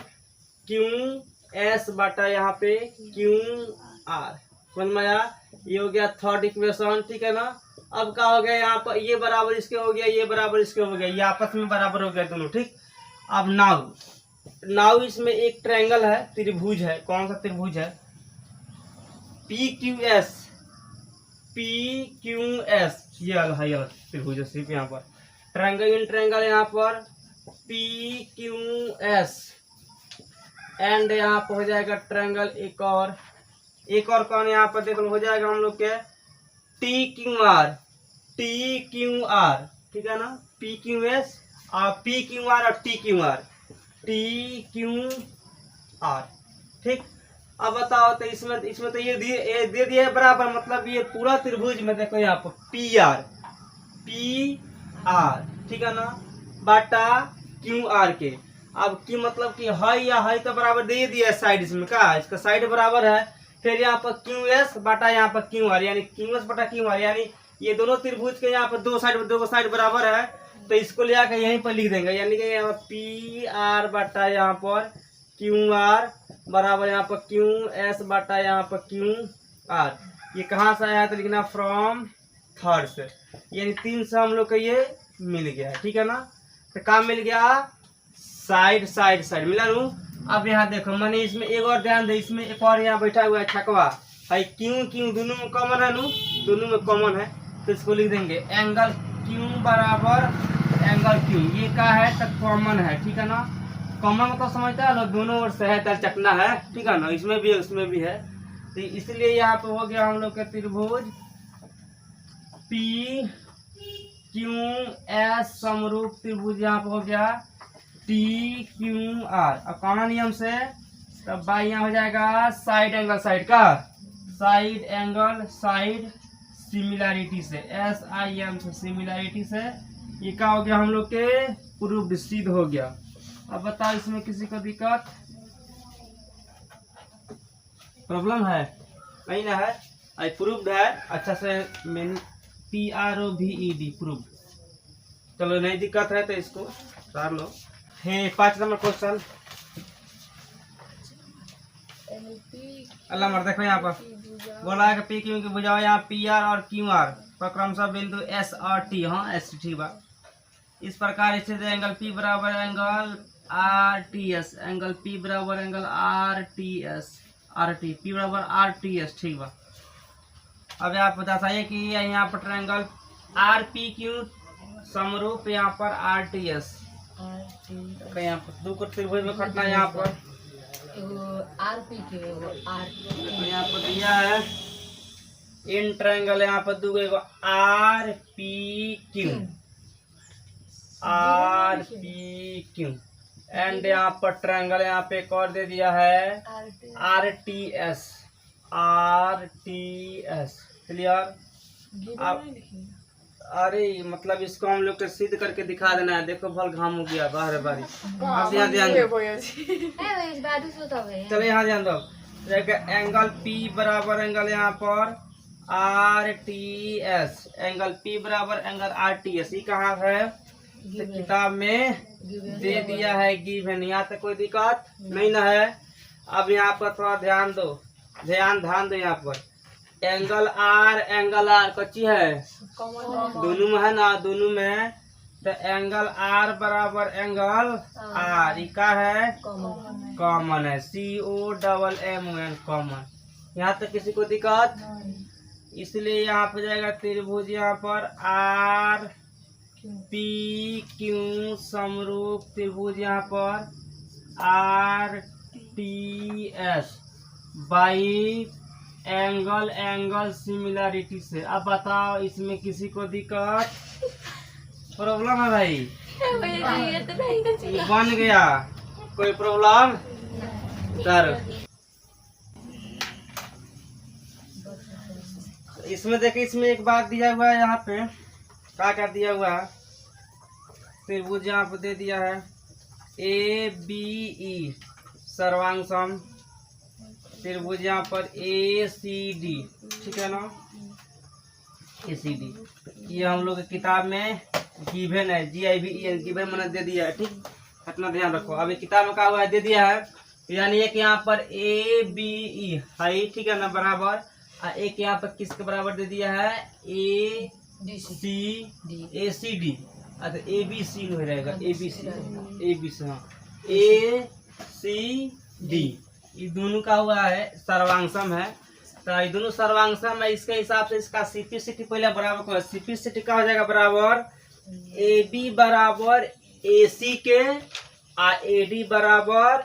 [SPEAKER 1] QS बाटा यहाँ पे QR। समझ में आया? ये हो गया थर्ड इक्वेशन। ठीक है ना? अब क्या हो गया यहाँ पर, ये बराबर इसके हो गया, ये बराबर इसके हो गया, ये आपस में बराबर हो गया दोनों। ठीक, अब नाउ इसमें एक ट्रायंगल है, त्रिभुज है। कौन सा त्रिभुज है? PQS, ये है त्रिभुज है सिर्फ यहाँ पर। ट्रायंगल इन ट्रायंगल यहाँ पर PQS, एंड यहाँ पर हो जाएगा ट्रायंगल एक और कौन यहाँ पर देखो हो जाएगा हम लोग के TQR। ठीक है ना? PQS और PQR और TQR। ठीक, अब बताओ तो इसमें तो ये दे दिया है बराबर, मतलब ये पूरा त्रिभुज में देखो यहाँ पर PR। ठीक है ना? बाटा QR के। अब की मतलब कि है या है तो बराबर दे दिया है साइड, इसमें का इसका साइड बराबर है। फिर यहाँ पर QS बाटा यहाँ पर QR, यानी QS बटा QR, यानी ये दोनों त्रिभुज के यहाँ पर दो साइड बराबर है, तो इसको ले आकर यहीं पर लिख देंगे, यानी कि यहाँ PR बाटा यहाँ पर QR बराबर यहाँ पर QS बाटा यहाँ पर QR। ये कहाँ से आया तो लिखना फ्रॉम थर्ड से, यानी 3 से हम लोग को ये मिल गया। ठीक है ना? तो काम मिल गया, साइड मिला नू। अब यहाँ देखो मैंने इसमें एक और ध्यान दे, इसमें एक और यहाँ बैठा हुआ है छकवा है, क्यों दोनों में कॉमन है नू, दोनों में कॉमन है, तो इसको लिख देंगे एंगल Q बराबर एंगल Q। ये क्या है तो कॉमन है। ठीक है ना? कॉमन मतलब समझता है ना, दोनों ओर से है तो चकना है। ठीक है ना? इसमें भी है उसमें भी है, तो इसलिए यहाँ पे हो गया हम लोग का त्रिभुज PQS समरूप त्रिभुज यहाँ पे हो गया TQR। अब कौन नियम से, तब बाई यहाँ हो जाएगा साइड एंगल साइड सिमिलैरिटी से, SIM से सिमिलैरिटी से। ये क्या हो गया हम लोग के प्रूफ सिद्ध हो गया। अब बताओ इसमें किसी को दिक्कत प्रॉब्लम है? नहीं ना है, आई प्रूव्ड है अच्छा से, मैंने PROVED प्रूव्ड। चलो नहीं दिक्कत है तो इसको सार लो। 5 नंबर क्वेश्चन। अल्लाह मर देखो यहाँ पर बोला है कि PQ की बुझाओ यहाँ PR और QR पर क्रमशः बिंदु S और T। हाँ S ठीक बा। इस प्रकार स्थित एंगल P बराबर एंगल RTS, एंगल P बराबर एंगल RT, P बराबर RTS। ठीक बा। अब आप बताइए कि यहाँ पर ट्रायंगल RPQ समरूप यहाँ पर RTS, यहाँ पर दो त्रिभुज में खटना, यहाँ पर यहाँ पर दिया है इन ट्रायंगल, यहाँ पर दो RPQ एंड यहाँ पर ट्रायंगल यहाँ पे एक और दे दिया है RTS। क्लियर? अब अरे मतलब इसको हम लोग को सिद्ध करके दिखा देना है। देखो भल घाम हो गया बाहर बारिश। अब यहाँ ध्यान दो, चलो यहाँ ध्यान दो। एंगल P बराबर एंगल यहाँ पर RTS, एंगल P बराबर एंगल RTS। ये कहाँ है तो किताब में दे दिया है गिवन, यहाँ तक कोई दिक्कत नहीं ना है। अब यहाँ पर थोड़ा ध्यान दो यहाँ पर एंगल R कच्ची है, दोनों में है ना, दोनों में। तो एंगल R बराबर एंगल R, ये का है कॉमन है, COMMON कॉमन। यहाँ तक किसी को दिक्कत? इसलिए यहाँ पर जाएगा त्रिभुज यहाँ पर RPQ समरूप त्रिभुज यहाँ पर RTS बाई एंगल सिमिलैरिटी से। अब बताओ इसमें किसी को दिक्कत? प्रॉब्लम है भाई?
[SPEAKER 4] ये तो नहीं कर
[SPEAKER 1] ये बन गया, कोई प्रॉब्लम कर। इसमें देखिए, इसमें एक बात दिया हुआ है यहाँ पे, क्या क्या दिया हुआ है, त्रिभुज यहाँ पे दे दिया है ए बी ई सर्वांग त्रिभुज यहाँ पर ए सी डी, ठीक है ना, ए सी डी। ये हम लोग की किताब में गिवन है, GIVEN गिवन मैंने दे दिया है, ठीक, इतना ध्यान रखो। अभी किताब में क्या हुआ है, दे दिया है, यानी एक यहाँ पर ए बी ई है, ठीक है ना, बराबर, और एक यहाँ पर किसके बराबर दे दिया है, ए सी डी, अच्छा ए बी सी नहीं रहेगा, ए बी सी, हाँ, ए सी डी, ये दोनों का हुआ है सर्वांगसम है। तो ये दोनों सर्वांगसम है, इसके हिसाब से इसका सिपिसिटी पहले बराबर को, सिपिसिटी का हो जाएगा बराबर ए बी बराबर ए सी के और ए डी बराबर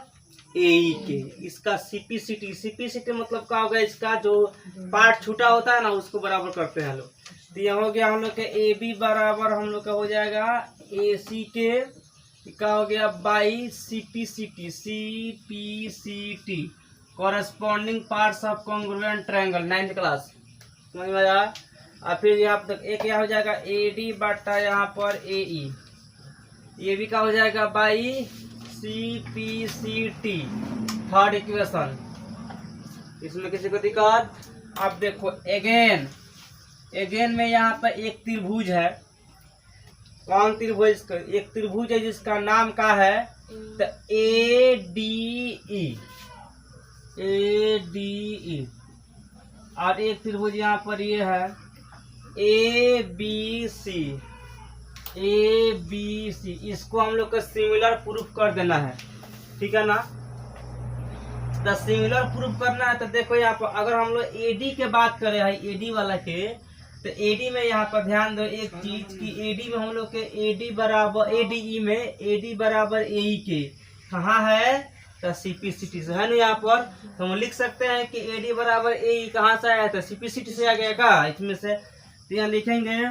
[SPEAKER 1] ए ई के। इसका सिपिसिटी मतलब क्या होगा, इसका जो पार्ट छूटा होता है ना उसको बराबर करते हैं लोग। तो यह हो गया हम लोग के ए बी बराबर हम लोग का हो जाएगा ए सी के, क्या हो गया by CPCT, corresponding parts of congruent triangle, 9th class, समझ में आया। और फिर यहाँ पर एक क्या हो जाएगा ए डी बटा यहाँ पर ए ई, ये भी क्या हो जाएगा बाई CPCT, थर्ड इक्वेशन। इसमें किसी को दिक्कत? अब देखो अगेन में यहाँ पर एक त्रिभुज है, कौन त्रिभुज? एक त्रिभुज है जिसका नाम क्या है, तो ADE, और एक त्रिभुज यहाँ पर ये है ABC, इसको हम लोग का सिमिलर प्रूफ कर देना है, ठीक है ना। तो सिमिलर प्रूफ करना है, तो देखो यहाँ पर अगर हम लोग AD के बात करें है, AD वाला के, तो AD में यहाँ पर ध्यान दो एक चीज कि AD में हम लोग के AD बराबर ADE में AD बराबर AE के कहाँ है, तो CPCT से है ना। यहाँ पर तो हम लिख सकते हैं कि AD बराबर AE कहाँ से आया, तो CPCT से आ गया का इसमें से। तो यहाँ लिखेंगे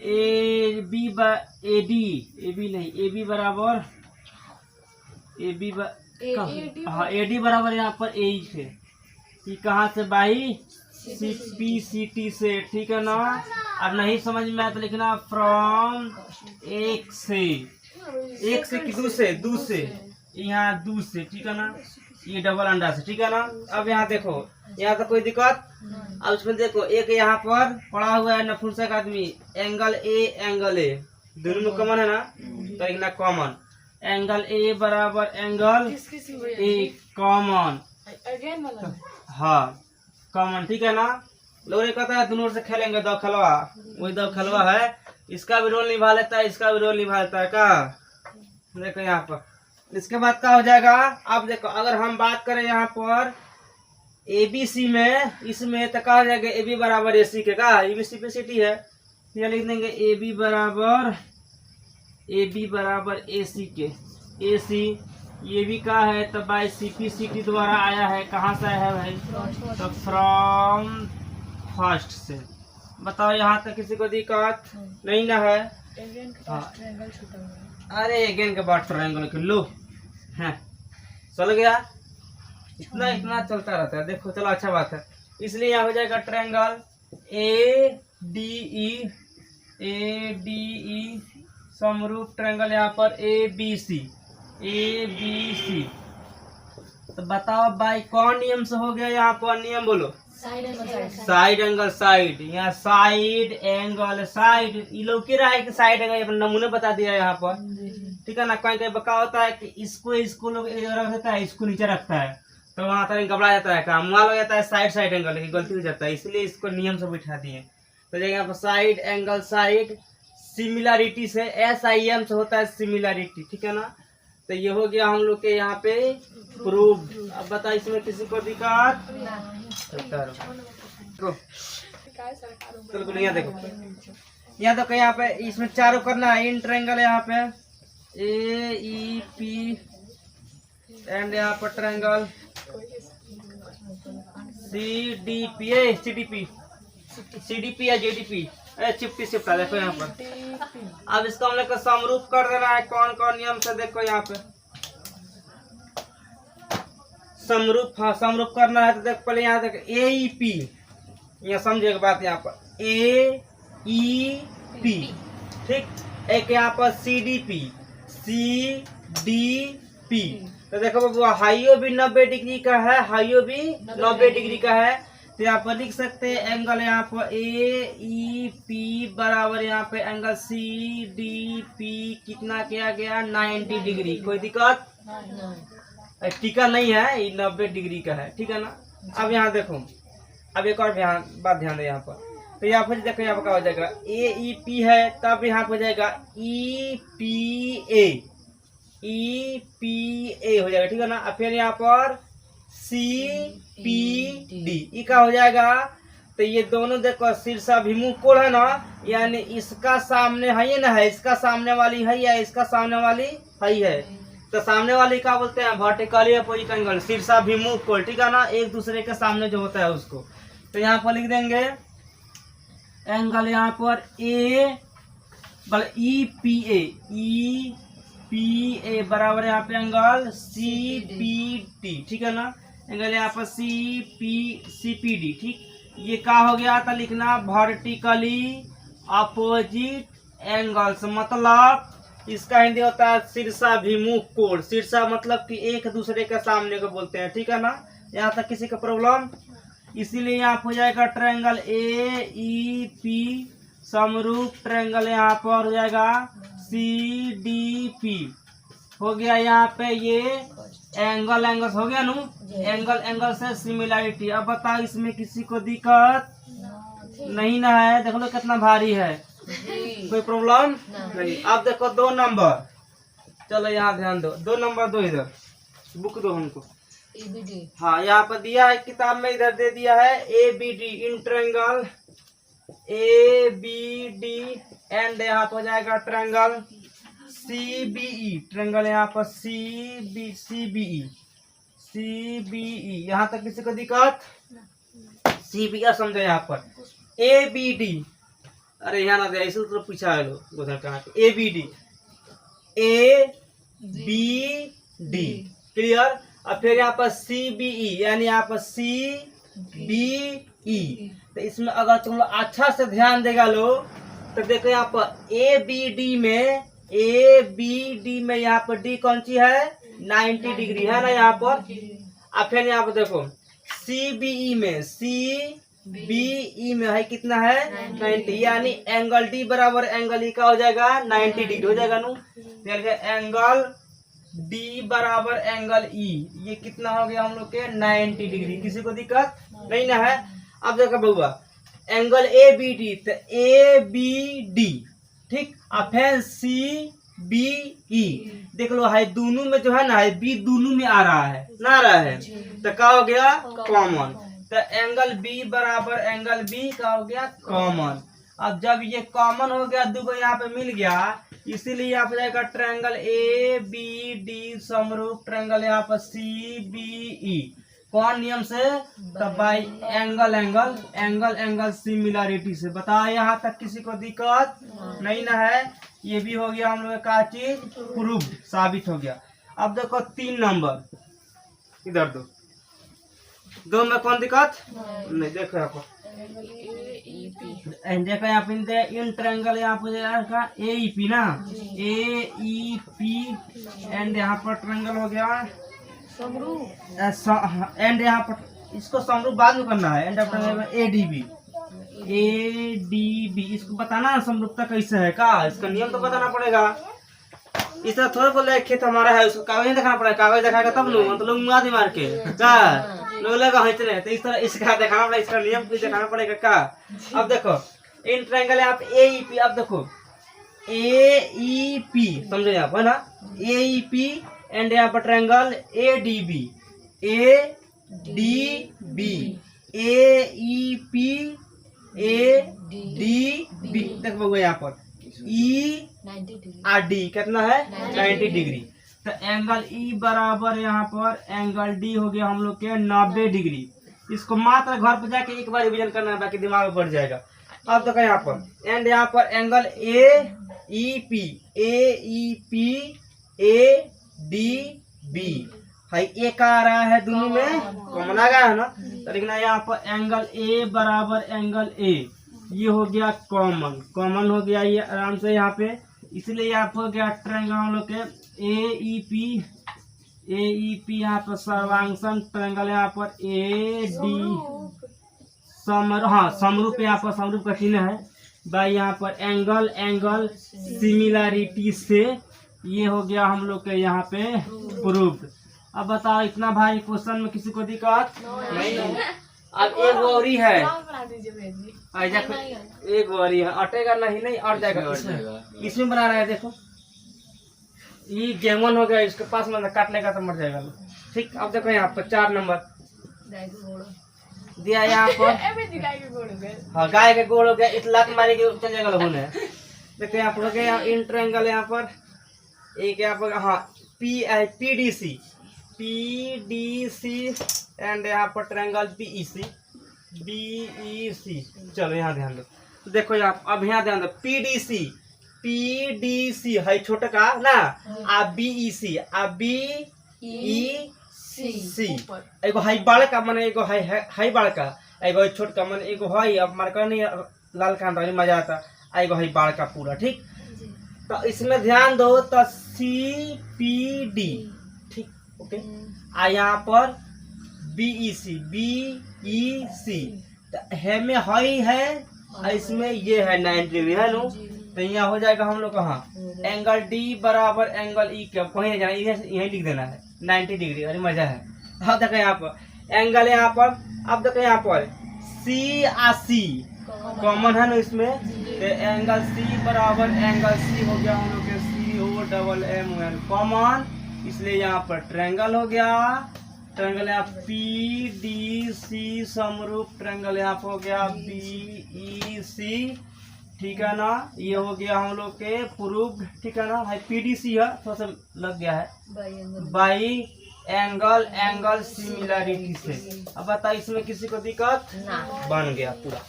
[SPEAKER 1] AB बराबर हाँ AD बराबर यहाँ पर AE से, कि कहाँ से बाई CPCT से, ठीक है ना। अब नहीं समझ में आया तो लिखना फ्रॉम एक से कि दू से यहाँ दू से, ठीक है ना, ये डबल अंडा से, ठीक है ना। अब यहाँ देखो, यहाँ तो कोई दिक्कत। अब उसमें देखो एक यहाँ पर पड़ा हुआ है नपुंसक आदमी, एंगल ए दोनों में कॉमन है ना, तो लिखना कॉमन, एंगल ए बराबर एंगल ए कॉमन, हाँ कॉमन, ठीक है ना। लोग ये कहता है दोनों से खेलेंगे दो खलवा, वही दो खलवा है, इसका भी रोल निभा लेता है, इसका भी रोल निभा लेता है का। देखो यहाँ पर इसके बाद क्या हो जाएगा, अब देखो अगर हम बात करें यहाँ पर ABC में, इसमें तो क्या हो जाएगा AB बराबर AC के का, ये भी सिपिसिटी है, यहाँ लिख देंगे AB बराबर AC के, AC ये भी क्या है, तो बाई CPCT द्वारा आया है, कहाँ से आया है भाई, तो फ्रॉम फर्स्ट से। बताओ यहाँ तक किसी को दिक्कत नहीं ना है? हाँ अरे अगेन के बाद ट्रायंगल के लो है, चल गया, इतना चलता रहता है। देखो चलो अच्छा बात है, इसलिए यहाँ हो जाएगा ट्रायंगल ADE समरूप ट्रायंगल यहाँ पर ABC। तो बताओ भाई कौन नियम से हो गया यहाँ पर, नियम बोलो, साइड एंगल साइड, यहाँ साइड एंगल साइड, ये लोग क्या रहा है कि साइड एंगल नमूने बता दिया यहाँ पर, ठीक है ना। कहीं कहीं बका होता है कि इसको लोग एक जगह रखता है, इसको नीचे रखता है, तो वहाँ तक घबरा जाता है, काम माल हो जाता है साइड एंगल, लेकिन गलती हो जाता है, इसलिए इसको नियम से बिठा दिए। तो यहाँ पर साइड एंगल साइड सिमिलरिटी से, SIM से होता है सिमिलरिटी, ठीक है ना। तो ये हो गया हम लोग के यहाँ पे प्रूफ। अब बता इसमें किसी को दिक्कत? चलो यहाँ देखो, यहाँ देखो यहाँ पे इसमें चारों करना है, इन ट्रायंगल यहाँ पे AEP एंड यहाँ पर ट्रायंगल CDP या JDP, अरे चिपटी चिपटा देखो यहाँ पर। अब इसको हम लोग को समरूप कर देना है। कौन कौन नियम से देखो यहाँ पे समरूप। हाँ समरूप करना है तो देख पहले यहाँ देख ए ई पी, यहाँ समझेगा बात यहाँ पर ए ई पी, ठीक। एक यहाँ पर C D P, C D P. तो देखो बाबू हाइयो भी 90 डिग्री का है, हाइयो भी 90 डिग्री का है। तो यहाँ पर लिख सकते हैं एंगल यहाँ पर ए ई पी बराबर यहाँ पे एंगल सी डी पी कितना किया गया 90 डिग्री। कोई दिक्कत टीका नहीं है, ये 90 डिग्री का है, ठीक है ना। अब यहाँ देखो, अब एक और बात ध्यान दे यहाँ पर। तो यहाँ पर देखो यहाँ पर क्या हो जाएगा ए ई पी है, तब यहाँ पर जाएगा ई पी ए, ई पी ए हो जाएगा, ठीक है ना। अब फिर यहाँ पर सी पी डी, ई का हो जाएगा। तो ये दोनों देखो शीर्षाभिमुख कोण है ना, यानी इसका सामने है ना, है इसका सामने वाली है या इसका सामने वाली है। तो सामने वाली का बोलते हैं वर्टिकली अपोजिट एंगल, शीर्षाभिमुख कोण, ठीक है ना, एक दूसरे के सामने जो होता है उसको। तो यहाँ पर लिख देंगे एंगल यहाँ पर ए ई पी ए, ई पी ए बराबर यहाँ पे एंगल सी पी टी, ठीक है ना। एंगल यहाँ पर सी पी डी, ठीक। ये क्या हो गया था लिखना वर्टिकली अपोजिट एंगल्स, मतलब इसका हिंदी होता है शीर्षाभिमुख कोण। शीर्षा मतलब कि एक दूसरे के सामने को बोलते हैं, ठीक है ना। यहाँ तक किसी का प्रॉब्लम? इसीलिए यहाँ हो जाएगा ट्रायंगल ए ई पी समरूप ट्रायंगल यहाँ पर हो जाएगा सी डी पी। हो गया यहाँ पे ये एंगल्स हो गया नु, एंगल से सिमिलरिटी। अब बताओ इसमें किसी को दिक्कत नहीं ना है? देख लो कितना भारी है, कोई प्रॉब्लम नहीं। अब देखो 2 नंबर, चलो यहाँ ध्यान दो, 2 नंबर दो, इधर बुक दो हमको। हाँ यहाँ पर दिया है किताब में, इधर दे दिया है A B D in triangle A B D and यहाँ पर जाएगा triangle C B E, triangle यहाँ पर सी बी ई। यहाँ तक किसी को दिक्कत? सी बी समझो यहाँ पर ए बी डी, अरे यहाँ ना दे ऐसे तो पूछा है लोग उधर कहाँ A B D, A B D, clear. और फिर यहाँ पर सी बी ई, यानी यहाँ पर सी बी ई। तो इसमें अगर तुम लोग अच्छा से ध्यान देगा लोग तो देखो यहाँ पर ए बी डी में यहाँ पर डी कौन सी है 90 डिग्री है ना यहाँ पर। और फिर यहाँ पर देखो सी बी ई में है कितना है 90, यानी एंगल डी बराबर एंगल ई का हो जाएगा 90 डिग्री हो जाएगा नु। एंगल डी बराबर एंगल ई, ये कितना हो गया हम लोग के 90 डिग्री। किसी को दिक्कत नहीं ना है? अब देखो बउआ एंगल ए बी डी, तो ए बी डी, ठीक। अब फिर सी बी ई, देख लो है दोनों में जो है ना है बी दोनों में आ रहा है ना, आ रहा है तो क्या हो गया कॉमन। तो एंगल बी बराबर एंगल बी का हो गया कॉमन। अब जब ये कॉमन हो गया, दो यहाँ पे मिल गया, इसीलिए यहाँ पे जाएगा ट्रायंगल ए बी डी समरूप ट्रायंगल यहाँ पर सी बी ई। कौन नियम से? तब बाई एंगल सिमिलरिटी से। बताओ यहाँ तक किसी को दिक्कत नहीं ना है? ये भी हो गया हम लोग का चीज प्रूफ, साबित हो गया। अब देखो 3 नंबर, इधर दो में कौन दिक्कत नहीं? देखो यहाँ पर देखो यहाँ पे इन ट्रायंगल यहाँ पर ए ई पी ना, ए ई पी एंड यहाँ पर ट्रायंगल हो गया एंड यहाँ पर इसको समरूप बाद में करना है। एंड ए डी बी, इसको बताना है समरूपता कैसे है का, इसका नियम तो बताना पड़ेगा। इस तरह थोड़ा बोले खेत हमारा है, उसको कागज दिखाना पड़ेगा, कागज दिखाएगा तब लोग लोग मुआ दी मार के का लोग लगा है। तो इस तरह इसका दिखाना पड़ेगा, इसका नियम भी दिखाना पड़ेगा का। अब देखो इन ट्रायंगल यहाँ पे ए ई पी, अब देखो ए ई पी समझो यहाँ पर ना, ए ई पी एंड यहाँ पर triangle A D B, A E P A D B. देखो यहाँ पर ई आर डी कितना है 90 डिग्री। तो एंगल ई बराबर यहाँ पर एंगल डी हो गया हम लोग के 90 डिग्री। इसको मात्र घर पर जाके एक बार रिवीजन करना है, बाकी दिमाग में बढ़ जाएगा। अब देखो यहाँ पर एंड यहाँ पर angle A A D B है, ए का आ रहा है दोनों में कॉमन आ गया है ना। तो लिखना यहाँ पर एंगल ए बराबर एंगल ए, ये हो गया कॉमन हो गया ये आराम से यहाँ पे। इसलिए यहाँ पर हो गया ट्रायंगल हम लोग के ए ई पी यहाँ पर सर्वांगसम ट्रायंगल यहाँ पर ए डी समरूप, यहाँ पर समरूप का चिन्ह है भाई। यहाँ पर एंगल सिमिलरिटी से ये हो गया हम लोग के यहाँ पे प्रूव्ड। अब बताओ इतना भाई क्वेश्चन में किसी को दिक्कत नहीं है। अब एक और ही है, एक और ही है, अटेगा नहीं अट जाएगा। इसमें बना रहा है देखो, ये गेमन हो गया, इसके पास में काट लेगा तो मर जाएगा। ठीक, अब देखो यहाँ पर 4 नंबर दिया यहाँ पर। हाँ, गाय के गोड़ हो गया, इस लात मारे के चल जाएगा लोगों ने। देखो यहाँ पर हो गया इन ट्रायंगल यहाँ पर एक यहाँ पर, हाँ पीडीसी एंड यहाँ पर ट्रायंगल बीईसी। चलो यहाँ ध्यान दो, देखो यहाँ अब यहाँ ध्यान दो, पीडीसी है छोटा का ना, आ बीईसी एगो हाई बड़ा का माने एगो हाई बड़ा का, एगो छोट का माने एगो हाई। अब मार्कर नहीं लाल का मजा आता, एगो हाई बड़ा का पूरा। ठीक, तो इसमें ध्यान दो, तो CPD ठीक ओके, आ यहाँ पर BEC तो है में हाई है, इसमें ये है 90 डिग्री है नो। तो यहाँ हो जाएगा हम लोग कहाँ एंगल D बराबर एंगल E के, कहीं नहीं जाना, यही लिख देना है 90 डिग्री। अरे मजा है। अब देखो यहाँ पर एंगल यहाँ पर, अब देखो यहाँ पर C कॉमन है ना इसमें, तो एंगल C बराबर एंगल C हो गया हम लोग के COMM कॉमन, इसलिए यहाँ पर ट्रायंगल हो गया। ट्रायंगल यहाँ PDC समरूप ट्रायंगल यहाँ पर हो गया BEC। ठीक है ना, ये हो गया हम लोग के प्रूव्ड। ठीक है ना, है PDC है, थोड़ा सा लग गया है बाई एंगल सिमिलरिटी से। अब बता इसमें किसी को दिक्कत बन गया पूरा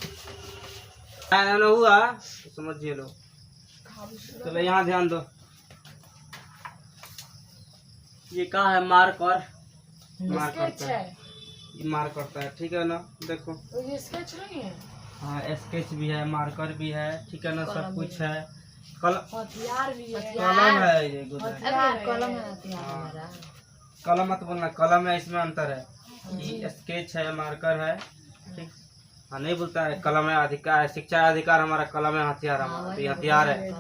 [SPEAKER 1] ना हुआ, तो समझिए लो। चलो यहाँ ध्यान दो, ये कहाँ है मार्कर करता है, ये मार्क करता है। ठीक है ना, देखो
[SPEAKER 2] स्केच नहीं है,
[SPEAKER 1] हाँ स्केच भी है, मार्कर भी है। ठीक है ना, सब कुछ है,
[SPEAKER 2] हथियार भी है,
[SPEAKER 1] कलम है, ये
[SPEAKER 2] कलम है, हथियार
[SPEAKER 1] कलम मत बोलना, कलम है, इसमें अंतर है। ये स्केच है, मार्कर है। ठीक, हाँ नहीं बोलता है कलम है अधिकार है, शिक्षा अधिकार हमारा, कलम है हथियार हमारा। तो ये हथियार है,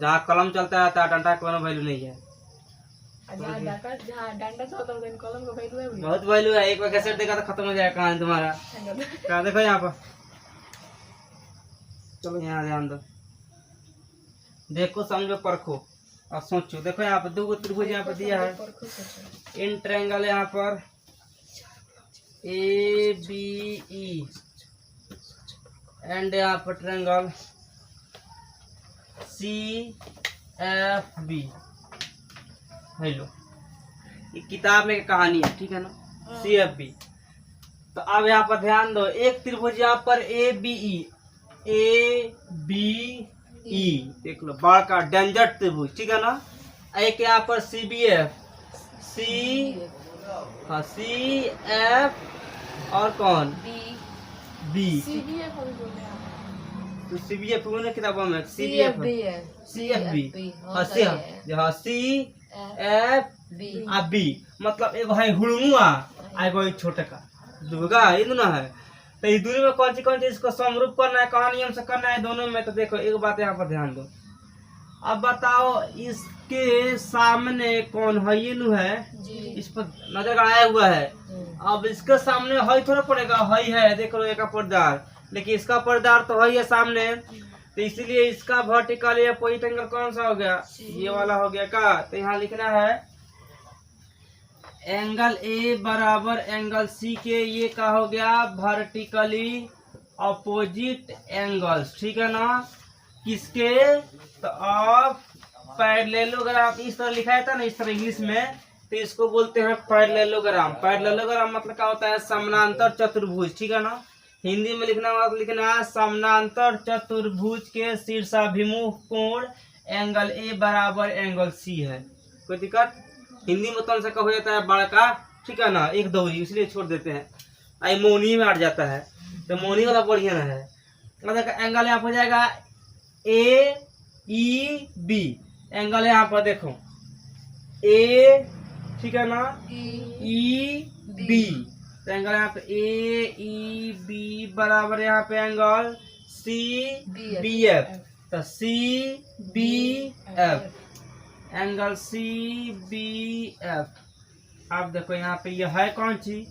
[SPEAKER 1] जहाँ कलम चलता है डंडा का कोनो वैल्यू नहीं है। बहुत वैल्यू है, एक बार कैसेट देखा तो खत्म हो जाएगा कहानी तुम्हारा। क्या देखो यहाँ पर, चलो यहाँ ध्यान दो, देखो समझो परखो और सोचो। देखो यहाँ पर 2 त्रिभुज यहाँ पर दिया है, इन ट्रायंगल यहाँ पर ABE एंड यहाँ पर ट्रायंगल CFB। हेलो, ये किताब में कहानी है। ठीक है ना, CFB। तो अब यहाँ पर ध्यान दो, एक त्रिभुज यहाँ पर ABE देख लो, बड़ा का डेंजर त्रिभुज। ठीक है ना, एक यहाँ पर CBF CF और कौन B। तो CBF ने किताबों में CFB हाँ CFB मतलब एगो है हुड़मुआ, एगो छोटे का, दुर्गा, ये दोनों है। तो इस दूरी में कौन सी इसको समरूप करना है, कहाँ नियम से करना है दोनों में। तो देखो एक बात यहाँ पर ध्यान दो, अब बताओ इसके सामने कौन है, ये नु है, इस पर नजर गड़ाया हुआ है। अब इसके सामने हई थोड़ा पड़ेगा, हई है देख लो एक पर्दार, लेकिन इसका पर्दार तो हई है सामने। तो इसीलिए इसका वर्टिकल या पॉइंट एंगल कौन सा हो गया, ये वाला हो गया का। तो यहाँ लिखना है एंगल A बराबर एंगल C के, ये का हो गया वर्टिकली अपोजिट एंगल्स। ठीक है ना, किसके, तो आप पैरेललोग्राम, इस तरह लिखा था ना इस तरह इंग्लिश में, तो इसको बोलते हैं पैरेललोग्राम। पैरेललोग्राम मतलब क्या होता है, समानांतर चतुर्भुज। ठीक है ना, हिंदी में लिखना होगा तो लिखना समानांतर चतुर्भुज के शीर्षाभिमुख कोण एंगल ए बराबर एंगल सी है। कोई दिक्कत? हिंदी में कौन सा का हो जाता है बड़का, ठीक है ना, एक दौरी, इसलिए छोड़ देते हैं। आई मोनी में अट जाता है तो मोनी वाला बढ़िया ना है। मतलब एंगल यहाँ पर हो जाएगा ए ई बी। एंगल यहाँ पर देखो ए, ठीक है ना, ई बी, तो एंगल यहाँ पे ए ई बी बराबर यहाँ पे एंगल सी बी एफ। तो C B F, angle C B F. अब देखो यहाँ पे यह है कौन सी,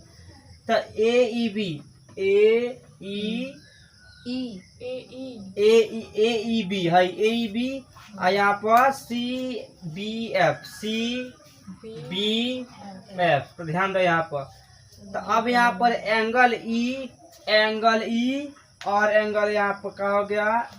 [SPEAKER 1] तो ए E B, A E B है, ए ई बी, और यहाँ पर C B F, C B F. तो ध्यान दो यहाँ पर। तो अब यहाँ पर एंगल ई और एंगल यहाँ पर क्या हो गया,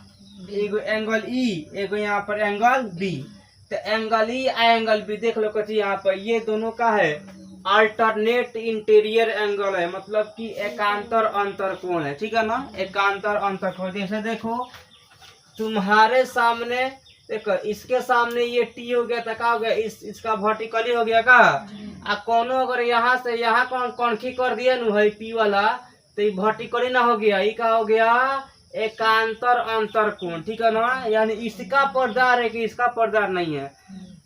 [SPEAKER 1] एगो एंगल ई, एगो यहाँ पर एंगल बी। तो एंगल ई और एंगल बी देख लो कथी यहाँ पर, ये दोनों का है अल्टरनेट इंटीरियर एंगल है, मतलब कि एकांतर अंतर कोण है, ठीक है ना, एकांतर अंतर कोण। जैसे देखो तुम्हारे सामने, देखो इसके सामने ये टी हो गया, तो क्या हो गया, इसका वर्टिकली हो गया का, आ कोनो अगर यहाँ से यहाँ कौनखी कर दिया नु है पी वाला, तो ये वर्टिकली ना हो गया, ये क्या हो गया, एकांतर अंतर कोण, ठीक है ना। यानी इसका पर्दार है कि इसका पर्दार नहीं है,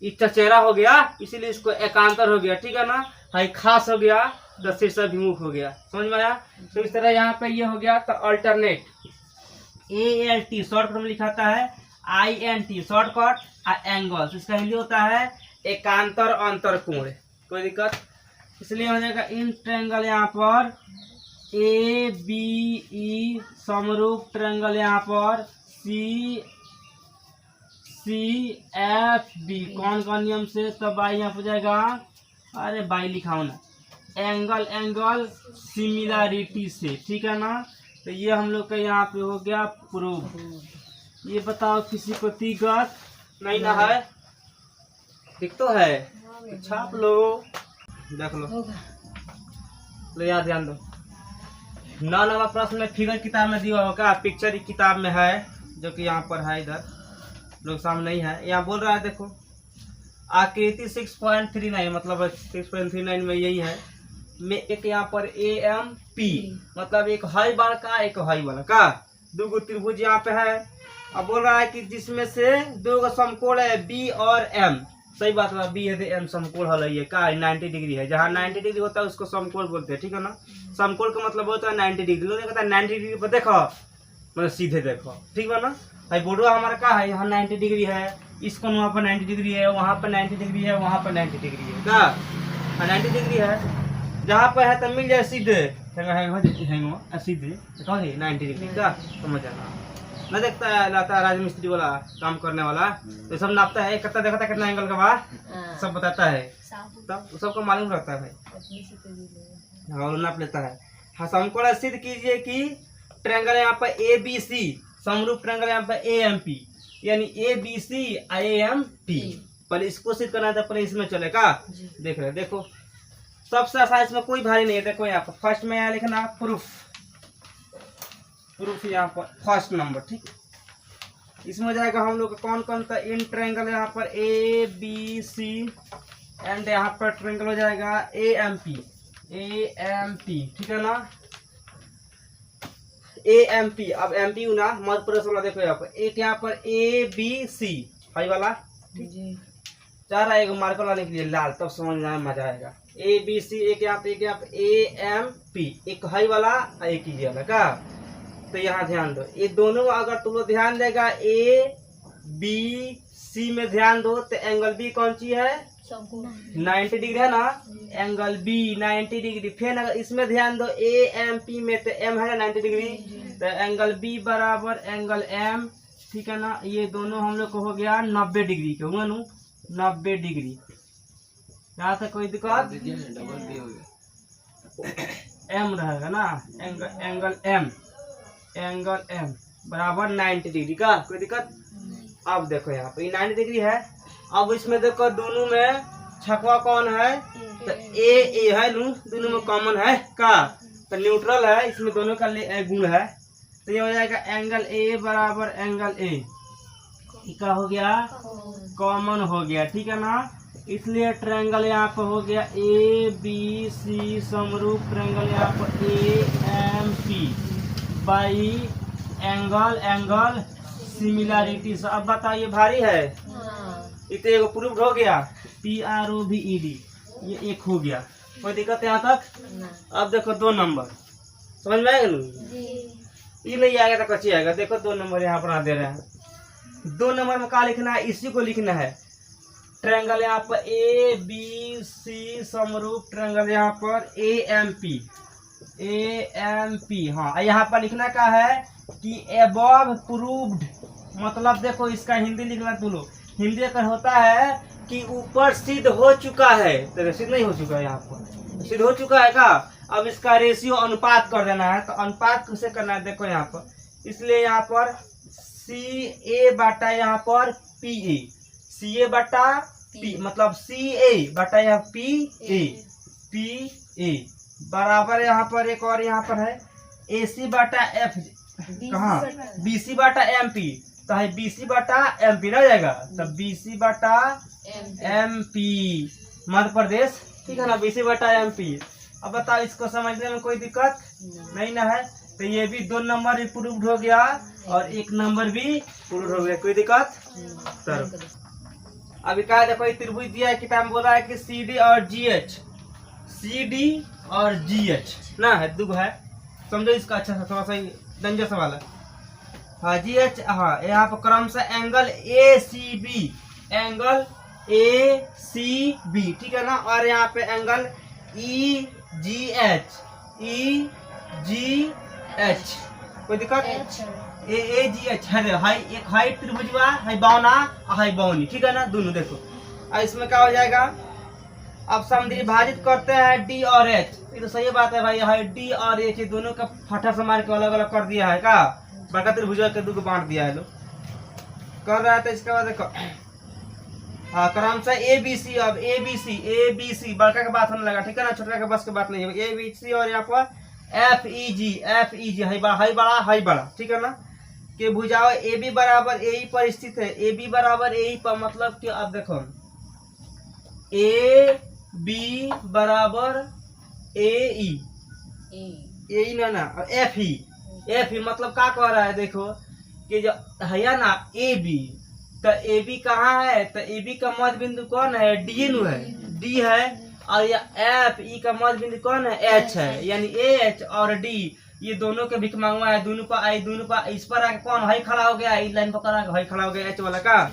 [SPEAKER 1] ये चचेरा हो गया, इसीलिए इसको एकांतर हो गया, ठीक है ना। हाई खास हो गया तो शीर्षाभिमुख हो गया, समझ में आया। तो इस तरह यहाँ पे ये हो गया। तो अल्टरनेट ALT शॉर्टकट में लिखाता है, INT शॉर्टकट, एंगल्स इसका हिंदी होता है एकांतर अंतर कोण। कोई दिक्कत? इसलिए हो जाएगा इन ट्रायंगल यहाँ पर ABE समरूप ट्रायंगल यहाँ पर CFB कौन कौन नियम से, तो बाई यहाँ हो जाएगा, अरे बाई लिखाओ ना, एंगल सिमिलरिटी से, ठीक है ना। तो ये हम लोग का यहाँ पे हो गया प्रूफ। ये बताओ किसी को दिक्कत नहीं ना है? ठीक तो है, छाप लो, देख लो, याद ध्यान दो। 9 नंबर प्रश्न में फिगर किताब में दिया होगा, पिक्चर किताब में है, जो कि यहाँ पर है, इधर लोग सामने नहीं है। यहाँ बोल रहा है देखो आकृति 6.39, मतलब 6.39 में यही है, में एक यहाँ पर AMP, मतलब एक हाई बार का एक हाई वाला का, दो गो त्रिभुज यहाँ पे है। अब बोल रहा है कि जिसमें से दो गो समकोण है B और M। सही बात है, B है तो M समकोण है, ये का 90 डिग्री है, जहाँ 90 डिग्री होता है उसको समकोण बोलते हैं, ठीक है ना। समकोण का मतलब होता है 90 डिग्री, कहता है 90 डिग्री पर देखो, मतलब सीधे देखो, ठीक है ना। भाई बोर्डो हमारा क्या है, यहाँ 90 डिग्री है, इसको वहाँ पर 90 डिग्री है, वहाँ पर 90 डिग्री है, वहाँ पर 90 डिग्री है, क्या 90 डिग्री है, जहाँ पर है तो मिल जाए सीधे, सीधे कहो 90 डिग्री का, समझ आना। न देखता है लाता है राजमिस्त्री वाला काम करने वाला, तो सब नापता है, कितना देखता है, कितना एंगल का बात सब बताता है, तब सबको मालूम रहता है भाई, और नाप लेता है। हाँ, समकोण सिद्ध कीजिए कि ट्रायंगल यहाँ पर ABC समरूप ट्रायंगल यहाँ पर AMP, यानी ABC AMP। पहले इसको सिद्ध करना था, पहले इसमें चलेगा, देख रहे देखो सबसे आसान, इसमें कोई भारी नहीं है। देखो यहाँ पर फर्स्ट में यहाँ लिखना प्रूफ, प्रूफ यहाँ पर फर्स्ट नंबर, ठीक। इसमें जाएगा हम लोग कौन कौन सा इन ट्रायंगल यहाँ पर ABC एंड यहाँ पर ट्रायंगल हो जाएगा AMP, ठीक है ना, AMP। अब MP ना मध्य प्रदेश वाला देखो यहाँ पर, एक यहाँ पर ABC हाई वाला, ठीक, चाह रहा है एक मार्कर लाने के लिए लाल, तब समझ में मजा आएगा। ABC एक यहाँ पे AMP, एक हाई वाला एक ही वाला का। तो यहाँ ध्यान दो, ये दोनों अगर तुम लोग ध्यान देगा ABC में ध्यान दो, तो एंगल B कौन सी है, 90 डिग्री है ना, एंगल B 90 डिग्री। फिर अगर इसमें ध्यान दो AMP में, तो M है ना 90 डिग्री, तो एंगल B बराबर एंगल M, ठीक है ना। ये दोनों हम लोग को हो गया 90 डिग्री के, हुआ नु 90 डिग्री। यहाँ से कोई दिक्कत, M रहेगा ना, एंगल M बराबर 90 डिग्री का, कोई दिक्कत। अब देखो यहाँ पे 90 डिग्री है। अब इसमें देखो दोनों में छकवा कौन है, तो A है नु, दोनों में कॉमन है का, तो न्यूट्रल है, इसमें दोनों का गुण है। तो ये हो जाएगा एंगल ए बराबर एंगल ए, क्या हो गया, कॉमन हो गया, ठीक है ना। इसलिए ट्रायंगल यहाँ पर हो गया ए बी सी समरूप ट्रायंगल यहाँ पर A M P by angle similarity. अब बताइए भारी है, इतने एगो प्रूफ हो गया, PROVED ये एक हो गया, कोई दिक्कत यहाँ तक। अब देखो 2 नंबर समझ में आएगा नहीं, ये नहीं आएगा तो कच्ची आएगा। देखो 2 नंबर यहाँ पर दे रहे हैं। 2 नंबर में क्या लिखना है, इसी को लिखना है। ट्रायंगल यहाँ पर ABC समरूप ट्रायंगल यहाँ पर AMP हाँ, यहाँ पर लिखना क्या है कि एबव प्रूव्ड, मतलब देखो इसका हिंदी लिखना तुम लोग। हिंदी अगर होता है कि ऊपर सिद्ध हो चुका है, तो सिद्ध नहीं हो चुका है, यहाँ पर सिद्ध हो चुका है का। अब इसका रेशियो अनुपात कर देना है, तो अनुपात कैसे करना है देखो यहाँ पर। इसलिए यहाँ पर CA बटा यहाँ पर PA, CA बटा P मतलब CA बटा यहाँ PA बराबर यहाँ पर एक और यहाँ पर है AC बटा F, कहाँ BC बटा MP, तो है BC बटा MP ना जाएगा, तो BC बटा MP मध्य प्रदेश, ठीक है ना, BC बटा MP। अब बताओ इसको समझने में कोई दिक्कत नहीं ना है। तो ये भी 2 नंबर भी प्रूव्ड हो गया और 1 नंबर भी प्रूव्ड हो गया, कोई दिक्कत। चलो अभी क्या देखो, ये त्रिभुज दिया है, किताब में बोल रहा है कि CD और GH ना है, दुग है, समझो इसका अच्छा सा थोड़ा सा डेंजर सवाल है। हाँ GH, हाँ यहाँ पर क्रमशः एंगल ACB ठीक है ना, और यहाँ पे एंगल EGH कोई दिक्कत, AGH है, हाई एक हाई त्रिभुज हुआ, हाई बावना हाई बावनी, ठीक है ना, दोनों देखो। और इसमें क्या हो जाएगा, अब समद्वि विभाजित करते हैं D और H, ये तो सही बात है भाई, हाई D और H ये दोनों का फटा से मार के अलग अलग कर दिया है का, बड़का त्रिभुज के 2 को बांट दिया है, लोग कर रहा है। तो इसके बाद देखो हाँ क्रमशः ABC, अब ABC बड़का का बात होने लगा, ठीक है ना, छोटा का बस की बात नहीं है, ABC और यहाँ पर FEG हाई बड़ा, ठीक है ना, के भुजाओ AB बराबर AE पर स्थित है, AB बराबर AE पर, मतलब कि अब देखो AB बराबर AE ना FE मतलब क्या कह रहा है, देखो कि जो है ना AB, तो AB कहाँ है, तो AB का मध्य बिंदु कौन है, D है, और ये FE का मध्य बिंदु कौन है, H है, यानी AH और D ये दोनों के भिख मांगवा है, दोनों पर इस पर आके कौन हाई खड़ा हो गया, इस लाइन पर हाई खड़ा हो गया, H वाला का,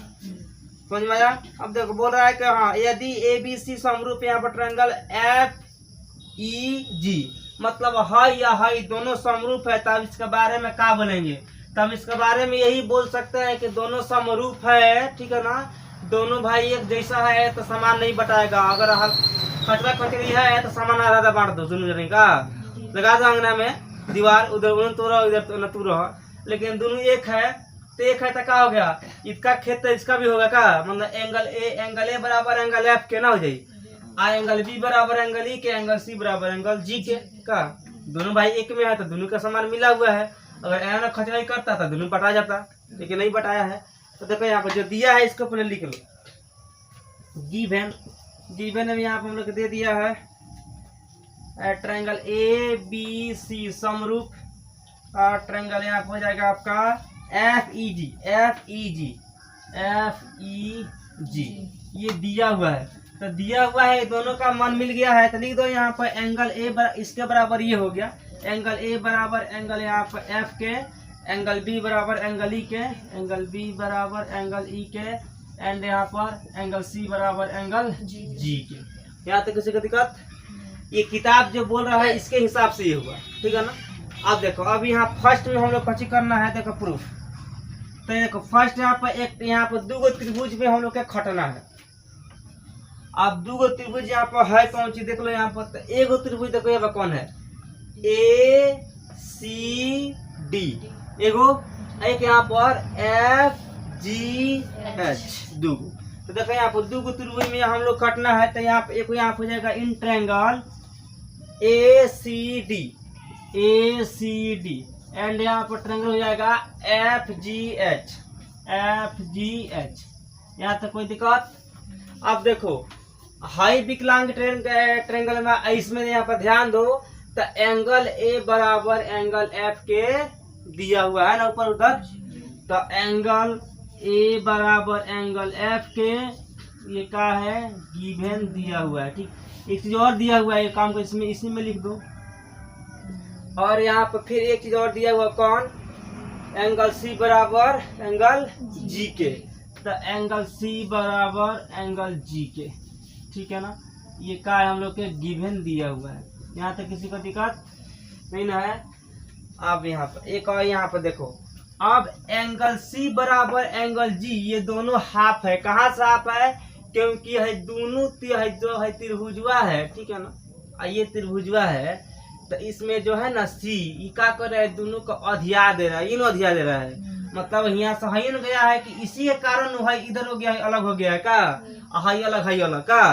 [SPEAKER 1] समझ में आया। अब देखो बोल रहा है कि हाँ यदि ABC समरूप यहाँ पर ट्रायंगल FEG मतलब हाई या हाई दोनों समरूप है, तब इसके बारे में क्या बोलेंगे, तब इसके बारे में यही बोल सकते हैं कि दोनों समरूप है, ठीक है ना, दोनों भाई एक जैसा है तो समान नहीं बटाएगा, अगर खचरा खचरी है तो समान आधा बांट दो, दोनों जने का लगा दो अंगना में दीवार, उधर तू रहो इधर तू रहो, लेकिन दोनों एक है तो एक है तो क्या हो गया, इसका खेत तो इसका भी होगा का, मतलब एंगल ए बराबर एंगल F के ना हो जाए, एंगल B बराबर एंगल E के, एंगल C बराबर एंगल G के का, दोनों भाई एक में है तो दोनों का समान मिला हुआ है, अगर ऐसा खर्चा ही करता था दोनों बटा जाता, लेकिन नहीं बटाया है। तो देखो यहाँ पर जो दिया है इसको पहले लिख लो, गिवन में यहाँ पर हम लोग दे दिया है ट्रायंगल ABC समरूप, और ट्रायंगल यहाँ पर हो जाएगा आपका FEG ये दिया हुआ है, तो दिया हुआ है दोनों का मान मिल गया है, तो लिख दो यहाँ पर एंगल इसके बराबर ये हो गया, एंगल A बराबर एंगल यहाँ पर F के, एंगल B बराबर एंगल E के, एंगल B बराबर एंगल E के, एंड यहाँ पर एंगल C बराबर एंगल G के। यहाँ तक किसी को दिक्कत, ये किताब जो बोल रहा है इसके हिसाब से ये हुआ, ठीक है ना। अब देखो अब यहाँ फर्स्ट में हम लोग कच्ची करना है, देखो प्रूफ, तो देखो फर्स्ट यहाँ पर 2 त्रिभुज में हम लोग का खटना है। अब 2 त्रिभुज यहाँ पर है कौन सी देख लो, यहाँ पर तो एगो त्रिभुज देखो यहाँ पर कौन है ACD, एगो एक यहाँ पर FGH 2, तो देखो यहाँ पर 2 त्रिभुज में हम लोग काटना है, तो यहाँ पर एक यहाँ हो जाएगा in triangle ACD ACD and यहाँ पर ट्रायंगल हो जाएगा FGH। यहाँ तक कोई दिक्कत? अब देखो हाई विकलांग ट्रायंगल में इसमें यहाँ पर ध्यान दो तो एंगल A बराबर एंगल F के दिया हुआ है ना ऊपर उधर, तो एंगल A बराबर एंगल F के ये क्या है गिवन दिया हुआ है। ठीक, एक चीज और दिया हुआ है, ये काम को इसमें इसी में लिख दो। और यहाँ पर फिर एक चीज और दिया हुआ कौन, एंगल C बराबर एंगल G के, तो एंगल C बराबर एंगल G के। ठीक है ना, ये क्या है हम लोग के गिवन दिया हुआ है। यहाँ तक किसी को दिक्कत नहीं ना है? अब यहाँ पर एक और यहाँ पर देखो, अब एंगल C बराबर एंगल G ये दोनों हाफ है। कहाँ से हाफ है? क्योंकि है दोनों जो है त्रिभुजवा है। ठीक है ना, ये त्रिभुजवा है तो इसमें जो है ना C ये क्या कर रहा है, दोनों को अधिया दे रहा है, इन अधिया दे रहा है। मतलब यहाँ से हई न गया है कि इसी के कारण है इधर हो गया है, अलग हो गया है का, हाई अलग का।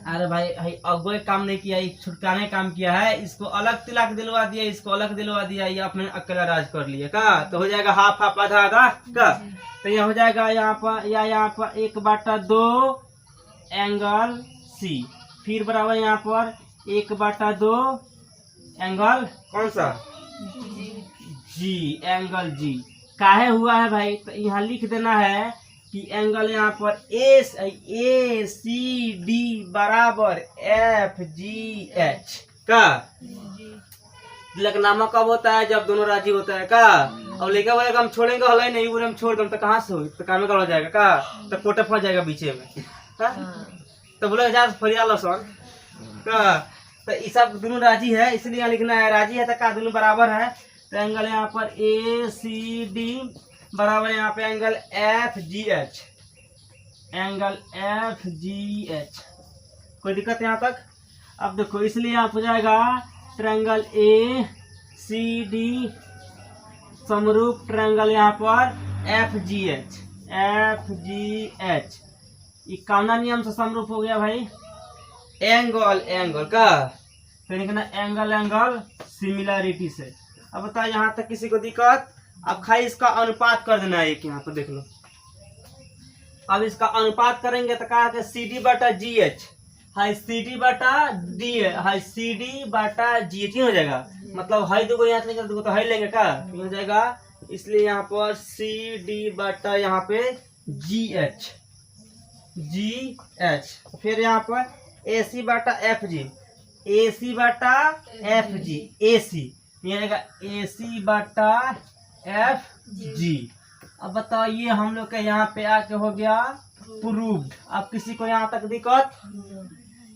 [SPEAKER 1] अरे भाई हाई अगो काम नहीं किया, छुटकाने काम किया है, इसको अलग तिलक दिलवा दिया, इसको अलग दिलवा दिया, ये अपने अकेला राज कर लिया का। तो हो जाएगा हाफ हाफ आधा आधा का। तो यहाँ हो जाएगा यहाँ पर या यहाँ पर 1/2 एंगल C, फिर बराबर यहाँ पर 1/2 एंगल कौन सा G, एंगल G। काहे हुआ है भाई, तो यहाँ लिख देना है कि एंगल यहाँ पर ACD बराबर FGH का। तिलकनामा कब होता है? जब दोनों राजी होता है का। अब लेकर बोलेगा हम छोड़ेंगे, हल नहीं बोले हम छोड़ दो, तो कहाँ से हो, तो काम हो जाएगा का, तो कोटे फंस जाएगा बीचे में का? तो बोले जा फरिया लसन का। तो ये सब दोनों राजी है, इसलिए यहाँ लिखना है राजी है तो का दोनों बराबर है। तो एंगल यहाँ पर ACD बराबर यहाँ पे एंगल FGH, एंगल FGH। कोई दिक्कत यहाँ तक? अब देखो इसलिए यहाँ हो जाएगा ट्रायंगल ACD समरूप ट्रायंगल यहाँ पर FGH। ये कौना नियम से समरूप हो गया भाई? एंगल का। फिर लिखना एंगल सिमिलरिटी से। अब बताओ यहाँ तक किसी को दिक्कत? अब खाली इसका अनुपात कर देना है, एक यहाँ पर देख लो। अब इसका अनुपात करेंगे तो कहा कि CD/GH हाई CD/GH हो जाएगा। मतलब हाई दो यहाँ से दो तो हाई लेंगे का हो जाएगा, इसलिए यहाँ पर CD/ यहाँ पे GH। फिर यहाँ पर AC/FG, AC AC/FG। अब बताइए हम लोग के यहाँ पे आके हो गया प्रूव्ड। अब किसी को यहाँ तक दिक्कत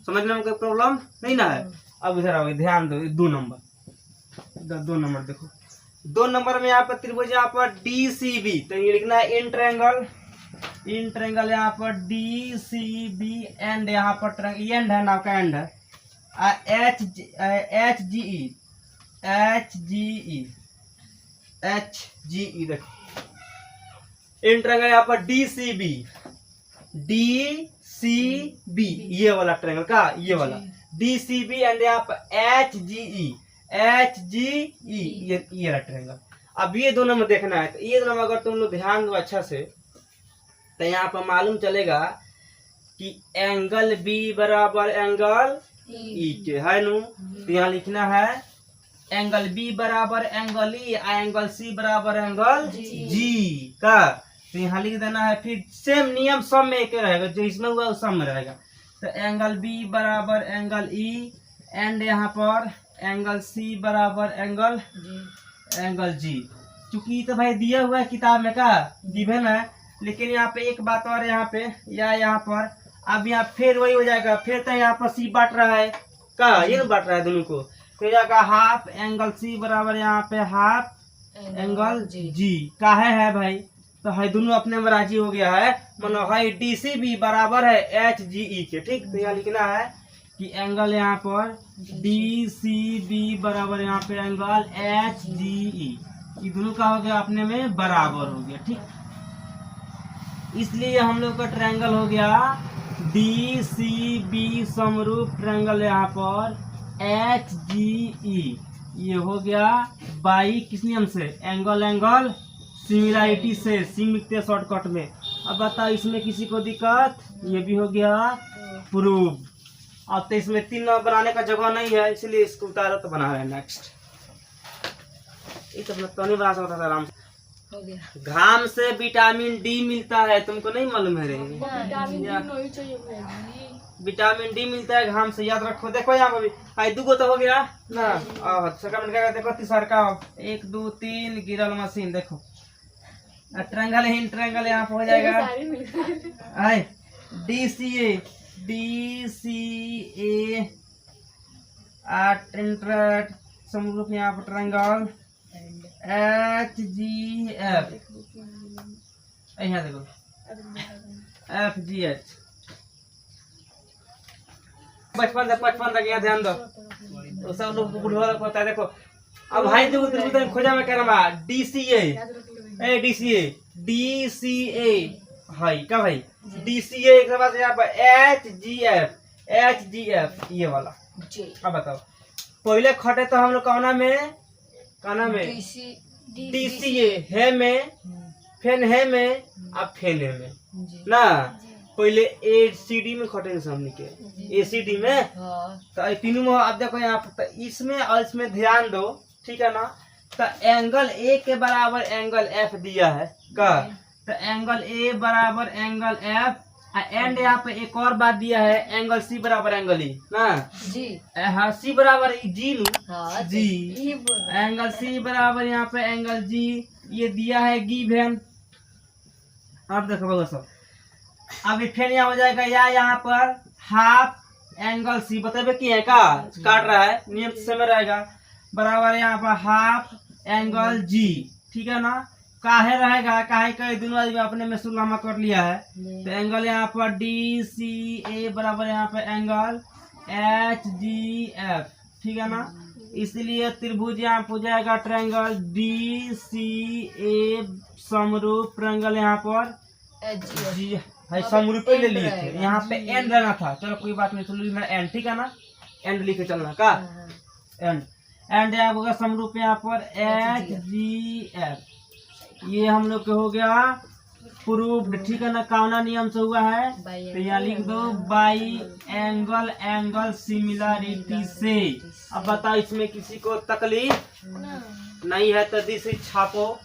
[SPEAKER 1] समझने में कोई प्रॉब्लम नहीं ना है? अब इधर आओ, ध्यान दो, 2 नंबर देखो। 2 नंबर में यहाँ पर त्रिभुज यहाँ पर DCB, तो ये लिखना है इन ट्रायंगल यहाँ पर DCB एंड यहाँ पर एंड है ना का एंड है HGE देखो। इन ट्रायंगल यहाँ पर DCB ये वाला ट्रायंगल का, ये वाला DCB एंड यहाँ पर HGE ये वाला ट्रायंगल। अब ये दोनों में देखना है, तो ये दोनों में अगर तुम लोग ध्यान दो अच्छा से तो यहाँ पर मालूम चलेगा कि एंगल B बराबर एंगल E के है नु। तो यहाँ लिखना है एंगल B बराबर एंगल E, एंगल C बराबर एंगल G का। तो यहाँ लिख देना है, फिर सेम नियम सब में एक रहेगा, जो इसमें हुआ उस सब में रहेगा। तो एंगल B बराबर एंगल E एंड यहाँ पर एंगल C बराबर एंगल G। चूंकि तो भाई दिया हुआ है किताब में का गिवन है, लेकिन यहाँ पे एक बात और यहाँ पे या यहाँ पर अब यहाँ फिर वही हो जाएगा। फिर तो यहाँ पर C बांट रहा है का, ये ना बांट रहा है दोनों को, तो जाएगा हाफ एंगल C बराबर यहाँ पे हाफ एंगल G का है भाई। तो है दोनों अपने में राजी हो गया है, मानो है DCB बराबर है HGE के। ठीक, तो यहाँ लिखना है कि एंगल यहाँ पर DCB बराबर यहाँ पे एंगल HGE, ये दोनों का हो गया अपने में बराबर हो गया। ठीक, इसलिए हम लोग का ट्रायंगल हो गया DCB समरूप ट्रायंगल यहाँ पर HGE, ये हो गया बाई किस नियम से? एंगल सिमिलरिटी से, सिम लिखते हैं शॉर्टकट में। अब बताओ इसमें किसी को दिक्कत? ये भी हो गया प्रूव। अब तो इसमें 3 बनाने का जगह नहीं है, इसलिए इसको उतारो तो बना रहे हैं। नेक्स्ट ये तो नहीं बना सकता था आराम से।
[SPEAKER 2] हो गया।
[SPEAKER 1] घाम से विटामिन डी मिलता है, तुमको नहीं मालूम है रे?
[SPEAKER 2] विटामिन डी नहीं चाहिए भाई।
[SPEAKER 1] विटामिन डी मिलता है घाम से, याद रखो। देखो यहाँ पर भी आई 2 तो हो गया ना। सेकंड का देखो, तीसरा का 1 2 3 गिरल मशीन। देखो ट्रायंगल है, ट्रायंगल यहाँ पे हो जाएगा। आई DCA इंट्रेट समरूप यहाँ पर ट्रायंगल HGF, यहाँ देखो FGH। बचपन तक यहाँ ध्यान दो, तो सब लोग बुढ़वा लोग पता है। देखो अब भाई देखो त्रिभुज खोजा में क्या नाम है? DCA है क्या भाई? DCA के बाद यहाँ पर HGF ये वाला। अब बताओ पहले खटे तो हम लोग कहना में DCA है में, फेन है में, अब फेन है में ना। पहले ACD में खटेंगे हमने के, ACD में। तो तीनों में अब देखो यहाँ पर, तो इसमें और इसमें ध्यान दो, ठीक है ना। तो एंगल A के बराबर एंगल F दिया है का, तो एंगल A बराबर एंगल F, एंड यहाँ पे एक और बात दिया है, एंगल C बराबर एंगल E ना
[SPEAKER 2] जी।
[SPEAKER 1] हाँ, C बराबर G नु
[SPEAKER 2] हाँ,
[SPEAKER 1] G, एंगल C बराबर यहाँ पे एंगल G, ये दिया है गिवन। अब देखो बाबा सब, अभी फिर यहाँ हो जाएगा या यहाँ पर हाफ एंगल C, बताइए कि है का काट रहा है, नियम से में रहेगा, बराबर यहाँ पर हाफ एंगल G, ठीक है ना। काहे रहेगा, काहे का दोनों आदमी अपने में सुलमा कर लिया है। तो एंगल यहाँ पर DCA बराबर यहाँ पर एंगल HGF, ठीक है ना। इसलिए त्रिभुज यहाँ पर हो जाएगा ट्रायंगल DCA समरूप ट्रायंगल यहाँ पर G है, समरूप ले लिए थे, यहाँ पे एंड रहना था। चलो कोई बात नहीं, चलो एंड, ठीक है ना, एंड लिखे चलना का एंड यहाँ होगा समरूप यहाँ पर HGF। ये हम लोग के हो गया प्रूव्ड, ठीक है ना, काउना नियम से हुआ है। तो यहाँ लिख दो बाई एंगल सिमिलरिटी से। अब बताओ इसमें किसी को तकलीफ नहीं है तो दिस छापो।